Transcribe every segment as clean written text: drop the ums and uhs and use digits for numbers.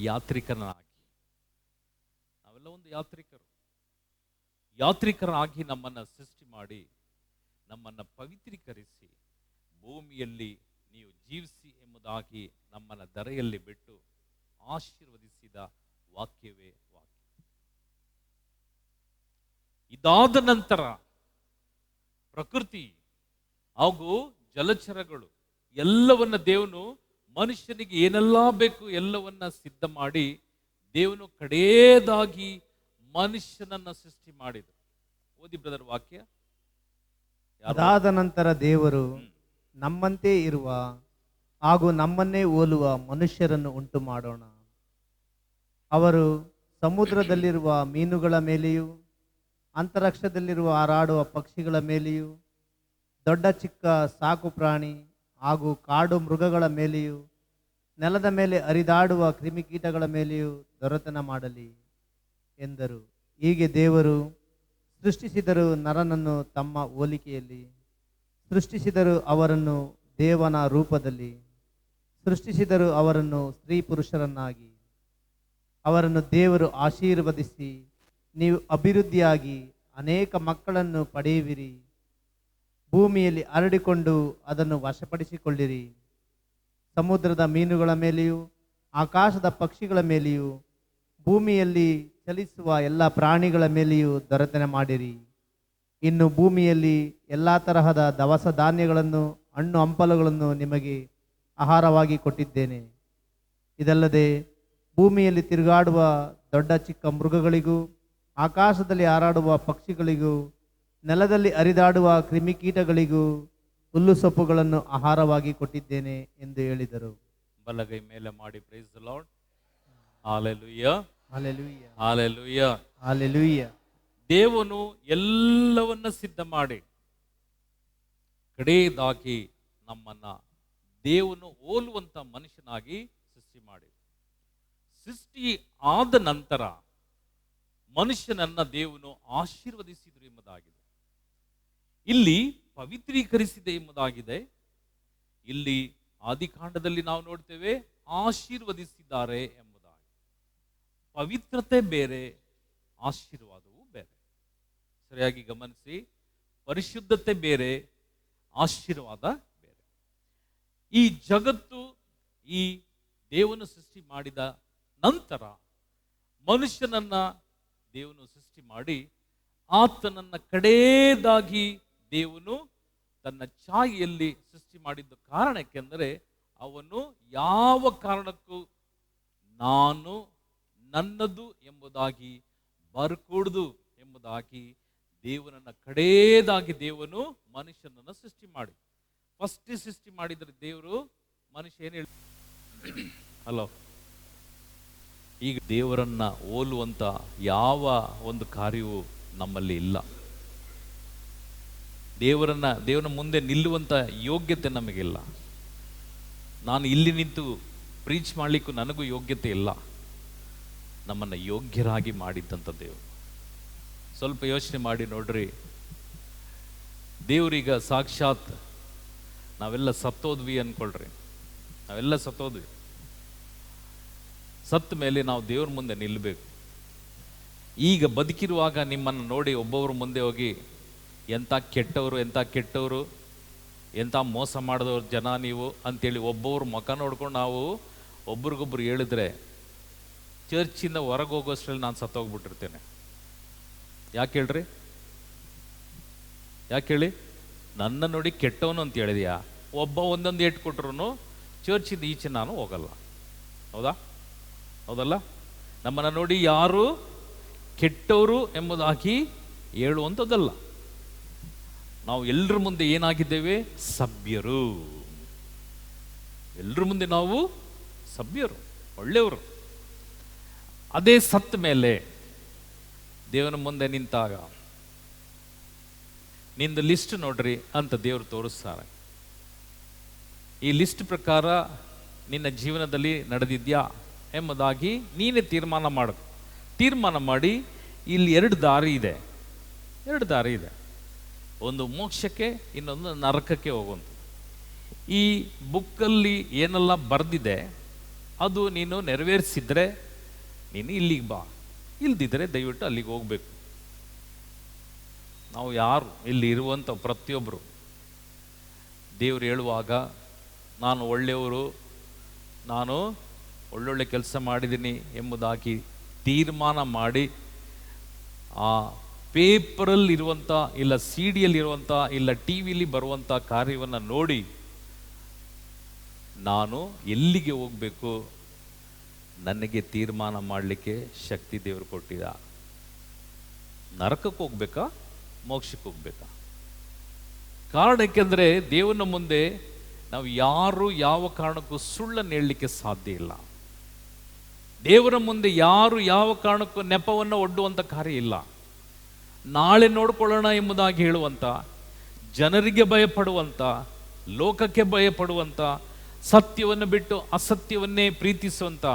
ಯಾತ್ರಿಕನಾಗಿ, ನಾವೆಲ್ಲ ಒಂದು ಯಾತ್ರಿಕರಾಗಿ ನಮ್ಮನ್ನು ಸೃಷ್ಟಿ ಮಾಡಿ ನಮ್ಮನ್ನು ಪವಿತ್ರೀಕರಿಸಿ ಭೂಮಿಯಲ್ಲಿ ನೀವು ಜೀವಿಸಿ ಎಂಬುದಾಗಿ ನಮ್ಮನ್ನು ಧರೆಯಲ್ಲಿ ಬಿಟ್ಟು ಆಶೀರ್ವದಿಸಿದ ವಾಕ್ಯವೇ ವಾಕ್ಯ. ಇದಾದ ನಂತರ ಪ್ರಕೃತಿ ಹಾಗೂ ಜಲಚರಗಳು ಎಲ್ಲವನ್ನ ದೇವನು ಮನುಷ್ಯನಿಗೆ ಏನೆಲ್ಲ ಬೇಕು ಎಲ್ಲವನ್ನ ಸಿದ್ಧ ಮಾಡಿ ದೇವನು ಕಡೆಯದಾಗಿ ಮನುಷ್ಯನನ್ನ ಸೃಷ್ಟಿ ಮಾಡಿದರು. ಓದಿ ಬ್ರದರ್ ವಾಕ್ಯ. ಅದಾದ ನಂತರ ದೇವರು ನಮ್ಮಂತೆ ಇರುವ ಹಾಗೂ ನಮ್ಮನ್ನೇ ಹೋಲುವ ಮನುಷ್ಯರನ್ನು ಉಂಟು ಮಾಡೋಣ. ಅವರು ಸಮುದ್ರದಲ್ಲಿರುವ ಮೀನುಗಳ ಮೇಲೆಯೂ ಅಂತರಿಕ್ಷದಲ್ಲಿರುವ ಹಾರಾಡುವ ಪಕ್ಷಿಗಳ ಮೇಲೆಯೂ ದೊಡ್ಡ ಚಿಕ್ಕ ಸಾಕು ಪ್ರಾಣಿ ಹಾಗೂ ಕಾಡು ಮೃಗಗಳ ಮೇಲೆಯೂ ನೆಲದ ಮೇಲೆ ಹರಿದಾಡುವ ಕ್ರಿಮಿಕೀಟಗಳ ಮೇಲೆಯೂ ದೊರೆತನ ಮಾಡಲಿ ಎಂದರು. ಹೀಗೆ ದೇವರು ಸೃಷ್ಟಿಸಿದರು, ನರನನ್ನು ತಮ್ಮ ಹೋಲಿಕೆಯಲ್ಲಿ ಸೃಷ್ಟಿಸಿದರು, ಅವರನ್ನು ದೇವನ ರೂಪದಲ್ಲಿ ಸೃಷ್ಟಿಸಿದರು, ಅವರನ್ನು ಸ್ತ್ರೀ ಪುರುಷರನ್ನಾಗಿ. ಅವರನ್ನು ದೇವರು ಆಶೀರ್ವದಿಸಿ, ನೀವು ಅಭಿವೃದ್ಧಿಯಾಗಿ ಅನೇಕ ಮಕ್ಕಳನ್ನು ಪಡೆಯುವಿರಿ, ಭೂಮಿಯಲ್ಲಿ ಹರಡಿಕೊಂಡು ಅದನ್ನು ವಶಪಡಿಸಿಕೊಳ್ಳಿರಿ, ಸಮುದ್ರದ ಮೀನುಗಳ ಮೇಲೆಯೂ ಆಕಾಶದ ಪಕ್ಷಿಗಳ ಮೇಲೆಯೂ ಭೂಮಿಯಲ್ಲಿ ಚಲಿಸುವ ಎಲ್ಲ ಪ್ರಾಣಿಗಳ ಮೇಲೆಯೂ ದೊರೆತನ ಮಾಡಿರಿ. ಇನ್ನು ಭೂಮಿಯಲ್ಲಿ ಎಲ್ಲ ತರಹದ ದವಸ ಧಾನ್ಯಗಳನ್ನು ಹಣ್ಣು ಹಂಪಲುಗಳನ್ನು ನಿಮಗೆ ಆಹಾರವಾಗಿ ಕೊಟ್ಟಿದ್ದೇನೆ. ಇದಲ್ಲದೆ ಭೂಮಿಯಲ್ಲಿ ತಿರುಗಾಡುವ ದೊಡ್ಡ ಚಿಕ್ಕ ಮೃಗಗಳಿಗೂ ಆಕಾಶದಲ್ಲಿ ಹಾರಾಡುವ ಪಕ್ಷಿಗಳಿಗೂ ನೆಲದಲ್ಲಿ ಹರಿದಾಡುವ ಕ್ರಿಮಿಕೀಟಗಳಿಗೂ ಹುಲ್ಲು ಸೊಪ್ಪುಗಳನ್ನು ಆಹಾರವಾಗಿ ಕೊಟ್ಟಿದ್ದೇನೆ ಎಂದು ಹೇಳಿದರು. ಬಲಗೈ ಮೇಲೆ ಮಾಡಿ praise the lord. Hallelujah, hallelujah, hallelujah, hallelujah. ದೇವನು ಎಲ್ಲವನ್ನ ಸಿದ್ಧ ಮಾಡಿ ಕಡೆಯದಾಗಿ ನಮ್ಮನ್ನ ದೇವನು ಹೋಲುವಂತ ಮನುಷ್ಯನಾಗಿ ಸೃಷ್ಟಿ ಮಾಡಿ, ಸೃಷ್ಟಿ ಆದ ನಂತರ ಮನುಷ್ಯನನ್ನ ದೇವನು ಆಶೀರ್ವದಿಸಿದರು ಎಂಬುದಾಗಿದೆ. ಇಲ್ಲಿ ಪವಿತ್ರೀಕರಿಸಿದೆ ಎಂಬುದಾಗಿದೆ. ಇಲ್ಲಿ ಆದಿಕಾಂಡದಲ್ಲಿ ನಾವು ನೋಡ್ತೇವೆ ಆಶೀರ್ವದಿಸಿದ್ದಾರೆ ಎಂಬುದಾಗಿ. ಪವಿತ್ರತೆ ಬೇರೆ, ಆಶೀರ್ವಾದವು ಬೇರೆ. ಸರಿಯಾಗಿ ಗಮನಿಸಿ, ಪರಿಶುದ್ಧತೆ ಬೇರೆ, ಆಶೀರ್ವಾದ ಬೇರೆ. ಈ ಜಗತ್ತು ಈ ದೇವನು ಸೃಷ್ಟಿ ಮಾಡಿದ ನಂತರ ಮನುಷ್ಯನನ್ನ ದೇವನು ಸೃಷ್ಟಿ ಮಾಡಿ ಆತನನ್ನ ಕಡೆಯದಾಗಿ ದೇವನು ತನ್ನ ಛಾಯೆಯಲ್ಲಿ ಸೃಷ್ಟಿ ಮಾಡಿದ್ದ ಕಾರಣಕ್ಕೆಂದರೆ ಅವನು ಯಾವ ಕಾರಣಕ್ಕೂ ನಾನು ನನ್ನದು ಎಂಬುದಾಗಿ ಬರಕೂಡದು ಎಂಬುದಾಗಿ ದೇವನನ್ನ ಕಡೆಯದಾಗಿ ದೇವನು ಮನುಷ್ಯನನ್ನ ಸೃಷ್ಟಿ ಮಾಡಿ ಫಸ್ಟ್ ಸೃಷ್ಟಿ ಮಾಡಿದ್ರೆ ದೇವರು ಮನುಷ್ಯ ಏನು ಹೇಳಿ ಹಲೋ ಈಗ ದೇವರನ್ನ ಹೋಲುವಂತ ಯಾವ ಒಂದು ಕಾರ್ಯವೂ ನಮ್ಮಲ್ಲಿ ಇಲ್ಲ. ದೇವನ ಮುಂದೆ ನಿಲ್ಲುವಂತ ಯೋಗ್ಯತೆ ನಮಗಿಲ್ಲ. ನಾನು ಇಲ್ಲಿ ನಿಂತು ಪ್ರೀಚ್ ಮಾಡಲಿಕ್ಕೂ ನನಗೂ ಯೋಗ್ಯತೆ ಇಲ್ಲ. ನಮ್ಮನ್ನು ಯೋಗ್ಯರಾಗಿ ಮಾಡಿದ್ದಂಥ ದೇವರು. ಸ್ವಲ್ಪ ಯೋಚನೆ ಮಾಡಿ ನೋಡ್ರಿ, ದೇವರೀಗ ಸಾಕ್ಷಾತ್ ನಾವೆಲ್ಲ ಸತ್ತೋದ್ವಿ ಅನ್ಕೊಳ್ರಿ, ನಾವೆಲ್ಲ ಸತ್ತೋದ್ವಿ. ಸತ್ತ ಮೇಲೆ ನಾವು ದೇವ್ರ ಮುಂದೆ ನಿಲ್ಲಬೇಕು. ಈಗ ಬದುಕಿರುವಾಗ ನಿಮ್ಮನ್ನು ನೋಡಿ ಒಬ್ಬೊಬ್ಬರು ಮುಂದೆ ಹೋಗಿ ಎಂಥ ಕೆಟ್ಟವರು, ಎಂಥ ಮೋಸ ಮಾಡಿದವ್ರ ಜನ ನೀವು ಅಂತೇಳಿ ಒಬ್ಬೊಬ್ರು ಮುಖ ನೋಡ್ಕೊಂಡು ನಾವು ಒಬ್ರಿಗೊಬ್ರು ಹೇಳಿದ್ರೆ ಚರ್ಚಿಂದ ಹೊರಗೆ ಹೋಗೋಷ್ಟರಲ್ಲಿ ನಾನು ಸತ್ತೋಗ್ಬಿಟ್ಟಿರ್ತೇನೆ. ಯಾಕೆ ಹೇಳ್ರಿ? ಯಾಕೆ ಹೇಳಿ? ನನ್ನ ನೋಡಿ ಕೆಟ್ಟವನು ಅಂತ ಹೇಳಿದ್ಯಾ? ಒಬ್ಬ ಒಂದೊಂದು ಏಟು ಕೊಟ್ರು ಚರ್ಚಿಂದ ಈಚೆ ನಾನು ಹೋಗಲ್ಲ. ಹೌದಲ್ಲ? ನಮ್ಮನ್ನು ನೋಡಿ ಯಾರು ಕೆಟ್ಟವರು ಎಂಬುದಾಗಿ ಹೇಳುವಂಥದ್ದಲ್ಲ. ನಾವು ಎಲ್ಲರ ಮುಂದೆ ಏನಾಗಿದ್ದೇವೆ? ಸಭ್ಯರು. ಎಲ್ಲರ ಮುಂದೆ ನಾವು ಸಭ್ಯರು, ಒಳ್ಳೆಯವರು. ಅದೇ ಸತ್ತ ಮೇಲೆ ದೇವನ ಮುಂದೆ ನಿಂತಾಗ ನಿಂದು ಲಿಸ್ಟ್ ನೋಡ್ರಿ ಅಂತ ದೇವರು ತೋರಿಸ್ತಾರೆ. ಈ ಲಿಸ್ಟ್ ಪ್ರಕಾರ ನಿನ್ನ ಜೀವನದಲ್ಲಿ ನಡೆದಿದ್ಯಾ ಎಂಬುದಾಗಿ ನೀನೇ ತೀರ್ಮಾನ ಮಾಡಿ ಇಲ್ಲಿ ಎರಡು ದಾರಿ ಇದೆ. ಒಂದು ಮೋಕ್ಷಕ್ಕೆ, ಇನ್ನೊಂದು ನರಕಕ್ಕೆ ಹೋಗುವಂಥ. ಈ ಬುಕ್ಕಲ್ಲಿ ಏನೆಲ್ಲ ಬರೆದಿದೆ ಅದು ನೀನು ನೆರವೇರಿಸಿದ್ರೆ ನೀನು ಇಲ್ಲಿಗೆ ಬಾ, ಇಲ್ದಿದ್ರೆ ದಯವಿಟ್ಟು ಅಲ್ಲಿಗೆ ಹೋಗ್ಬೇಕು. ನಾವು ಯಾರು ಇಲ್ಲಿ ಇರುವಂಥ ಪ್ರತಿಯೊಬ್ಬರು ದೇವರು ಹೇಳುವಾಗ ನಾನು ಒಳ್ಳೆಯವರು, ನಾನು ಒಳ್ಳೊಳ್ಳೆ ಕೆಲಸ ಮಾಡಿದ್ದೀನಿ ಎಂಬುದಾಗಿ ತೀರ್ಮಾನ ಮಾಡಿ ಆ ಪೇಪರಲ್ಲಿರುವಂಥ ಇಲ್ಲ ಸಿ ಡಿಯಲ್ಲಿರುವಂಥ ಇಲ್ಲ ಟಿ ವಿಲಿ ಬರುವಂಥ ಕಾರ್ಯವನ್ನು ನೋಡಿ ನಾನು ಎಲ್ಲಿಗೆ ಹೋಗಬೇಕು ನನಗೆ ತೀರ್ಮಾನ ಮಾಡಲಿಕ್ಕೆ ಶಕ್ತಿ ದೇವರು ಕೊಟ್ಟಿದ. ನರಕಕ್ಕೆ ಹೋಗ್ಬೇಕಾ ಮೋಕ್ಷಕ್ಕೆ ಹೋಗ್ಬೇಕಾ? ಕಾರಣ ಏಕೆಂದರೆ ದೇವನ ಮುಂದೆ ನಾವು ಯಾರು ಯಾವ ಕಾರಣಕ್ಕೂ ಸುಳ್ಳನ್ನು ಹೇಳಲಿಕ್ಕೆ ಸಾಧ್ಯ ಇಲ್ಲ. ದೇವರ ಮುಂದೆ ಯಾರು ಯಾವ ಕಾರಣಕ್ಕೂ ನೆಪವನ್ನು ಒಡ್ಡುವಂಥ ಕಾರ್ಯ ಇಲ್ಲ. ನಾಳೆ ನೋಡ್ಕೊಳ್ಳೋಣ ಎಂಬುದಾಗಿ ಹೇಳುವಂಥ, ಜನರಿಗೆ ಭಯಪಡುವಂಥ, ಲೋಕಕ್ಕೆ ಭಯಪಡುವಂಥ, ಸತ್ಯವನ್ನು ಬಿಟ್ಟು ಅಸತ್ಯವನ್ನೇ ಪ್ರೀತಿಸುವಂಥ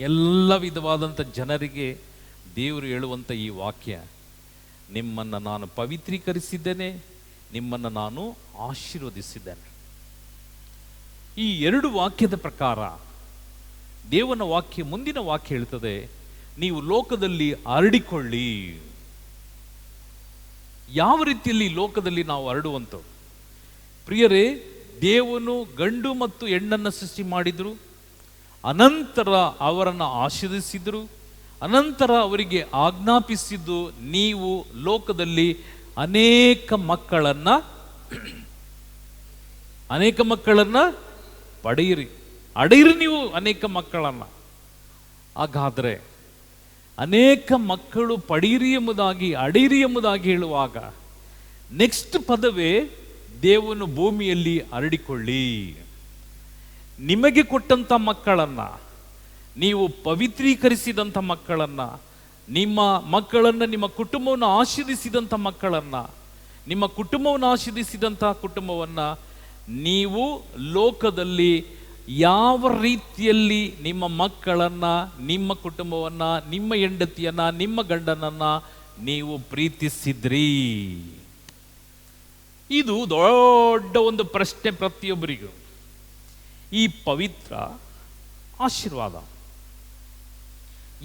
ಎಲ್ಲ ವಿಧವಾದಂಥ ಜನರಿಗೆ ದೇವರು ಹೇಳುವಂಥ ಈ ವಾಕ್ಯ, ನಿಮ್ಮನ್ನು ನಾನು ಪವಿತ್ರೀಕರಿಸಿದ್ದೇನೆ, ನಿಮ್ಮನ್ನು ನಾನು ಆಶೀರ್ವದಿಸಿದ್ದೇನೆ. ಈ ಎರಡು ವಾಕ್ಯದ ಪ್ರಕಾರ ದೇವನ ವಾಕ್ಯ, ಮುಂದಿನ ವಾಕ್ಯ ಹೇಳ್ತದೆ, ನೀವು ಲೋಕದಲ್ಲಿ ಹರಡಿಕೊಳ್ಳಿ. ಯಾವ ರೀತಿಯಲ್ಲಿ ಲೋಕದಲ್ಲಿ ನಾವು ಹರಡುವಂಥವು? ಪ್ರಿಯರೇ, ದೇವನು ಗಂಡು ಮತ್ತು ಹೆಣ್ಣನ್ನು ಸೃಷ್ಟಿ ಮಾಡಿದರು, ಅನಂತರ ಅವರನ್ನು ಆಶೀರ್ವದಿಸಿದರು, ಅನಂತರ ಅವರಿಗೆ ಆಜ್ಞಾಪಿಸಿದ್ದು, ನೀವು ಲೋಕದಲ್ಲಿ ಅನೇಕ ಮಕ್ಕಳನ್ನ ಪಡೆಯಿರಿ, ಅಡೆಯಿರಿ ನೀವು ಅನೇಕ ಮಕ್ಕಳನ್ನ. ಹಾಗಾದ್ರೆ ಅನೇಕ ಮಕ್ಕಳು ಪಡೆಯಿರಿ ಎಂಬುದಾಗಿ, ಅಡೆಯಿರಿ ಎಂಬುದಾಗಿ ಹೇಳುವಾಗ ನೆಕ್ಸ್ಟ್ ಪದವೇ ದೇವನು ಭೂಮಿಯಲ್ಲಿ ಹರಡಿಕೊಳ್ಳಿ. ನಿಮಗೆ ಕೊಟ್ಟಂತ ಮಕ್ಕಳನ್ನ, ನೀವು ಪವಿತ್ರೀಕರಿಸಿದಂಥ ಮಕ್ಕಳನ್ನ, ನಿಮ್ಮ ಮಕ್ಕಳನ್ನ, ನಿಮ್ಮ ಕುಟುಂಬವನ್ನು ಆಶೀರ್ವದಿಸಿದಂಥ ಮಕ್ಕಳನ್ನ, ನಿಮ್ಮ ಕುಟುಂಬವನ್ನು ಆಶೀರ್ವದಿಸಿದಂಥ ಕುಟುಂಬವನ್ನ ನೀವು ಲೋಕದಲ್ಲಿ ಯಾವ ರೀತಿಯಲ್ಲಿ ನಿಮ್ಮ ಮಕ್ಕಳನ್ನ, ನಿಮ್ಮ ಕುಟುಂಬವನ್ನ, ನಿಮ್ಮ ಹೆಂಡತಿಯನ್ನ, ನಿಮ್ಮ ಗಂಡನನ್ನ ನೀವು ಪ್ರೀತಿಸಿದ್ರಿ? ಇದು ದೊಡ್ಡ ಒಂದು ಪ್ರಶ್ನೆ ಪ್ರತಿಯೊಬ್ಬರಿಗೂ. ಈ ಪವಿತ್ರ ಆಶೀರ್ವಾದ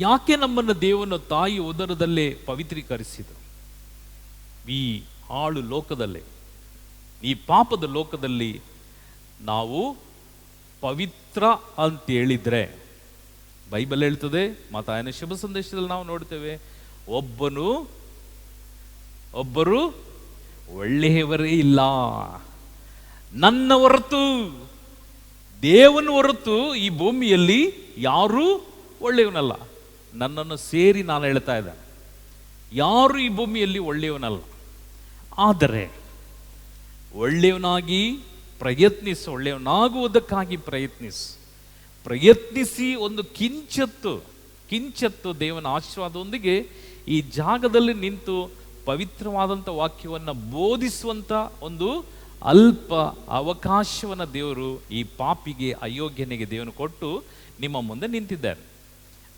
ಯಾಕೆ ನಮ್ಮನ್ನು ದೇವನ ತಾಯಿ ಉದರದಲ್ಲೇ ಪವಿತ್ರೀಕರಿಸಿದರು? ಈ ಹಾಳು ಲೋಕದಲ್ಲೇ, ಈ ಪಾಪದ ಲೋಕದಲ್ಲಿ ನಾವು ಪವಿತ್ರ ಅಂತ ಹೇಳಿದ್ರೆ, ಬೈಬಲ್ ಹೇಳ್ತದೆ, ಮತ್ತಾಯನ ಶುಭ ಸಂದೇಶದಲ್ಲಿ ನಾವು ನೋಡ್ತೇವೆ, ಒಬ್ಬರು ಒಳ್ಳೆಯವರೇ ಇಲ್ಲ, ನನ್ನ ಹೊರತು, ದೇವನ ಹೊರತು ಈ ಭೂಮಿಯಲ್ಲಿ ಯಾರೂ ಒಳ್ಳೆಯವನಲ್ಲ. ನನ್ನನ್ನು ಸೇರಿ ನಾನು ಹೇಳ್ತಾ ಇದ್ದೇನೆ, ಯಾರು ಈ ಭೂಮಿಯಲ್ಲಿ ಒಳ್ಳೆಯವನಲ್ಲ. ಆದರೆ ಒಳ್ಳೆಯವನಾಗಿ ಪ್ರಯತ್ನಿಸು, ಒಳ್ಳೆಯವನಾಗುವುದಕ್ಕಾಗಿ ಪ್ರಯತ್ನಿಸಿ ಒಂದು ಕಿಂಚತ್ತು ದೇವನ ಆಶೀರ್ವಾದದೊಂದಿಗೆ ಈ ಜಾಗದಲ್ಲಿ ನಿಂತು ಪವಿತ್ರವಾದಂಥ ವಾಕ್ಯವನ್ನು ಬೋಧಿಸುವಂಥ ಒಂದು ಅಲ್ಪ ಅವಕಾಶವನ್ನು ದೇವರು ಈ ಪಾಪಿಗೆ, ಅಯೋಗ್ಯನಿಗೆ ದೇವನು ಕೊಟ್ಟು ನಿಮ್ಮ ಮುಂದೆ ನಿಂತಿದ್ದಾರೆ.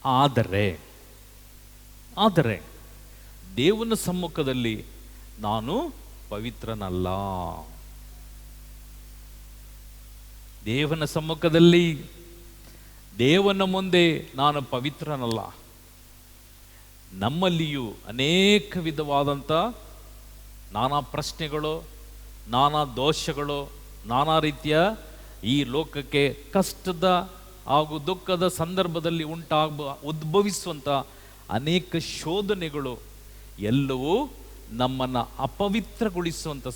ಆದರೆ ದೇವನ ಸಮ್ಮುಖದಲ್ಲಿ ನಾನು ಪವಿತ್ರನಲ್ಲ. ದೇವನ ಸಮ್ಮುಖದಲ್ಲಿ, ದೇವನ ಮುಂದೆ ನಾನು ಪವಿತ್ರನಲ್ಲ. ನಮ್ಮಲ್ಲಿಯೂ ಅನೇಕ ವಿಧವಾದಂಥ ನಾನಾ ಪ್ರಶ್ನೆಗಳು, ನಾನಾ ದೋಷಗಳು, ನಾನಾ ರೀತಿಯ ಈ ಲೋಕಕ್ಕೆ ಕಷ್ಟದ ಹಾಗೂ ದುಃಖದ ಸಂದರ್ಭದಲ್ಲಿ ಉದ್ಭವಿಸುವಂಥ ಅನೇಕ ಶೋಧನೆಗಳು ಎಲ್ಲವೂ ನಮ್ಮನ್ನು ಅಪವಿತ್ರಗೊಳಿಸುವಂಥ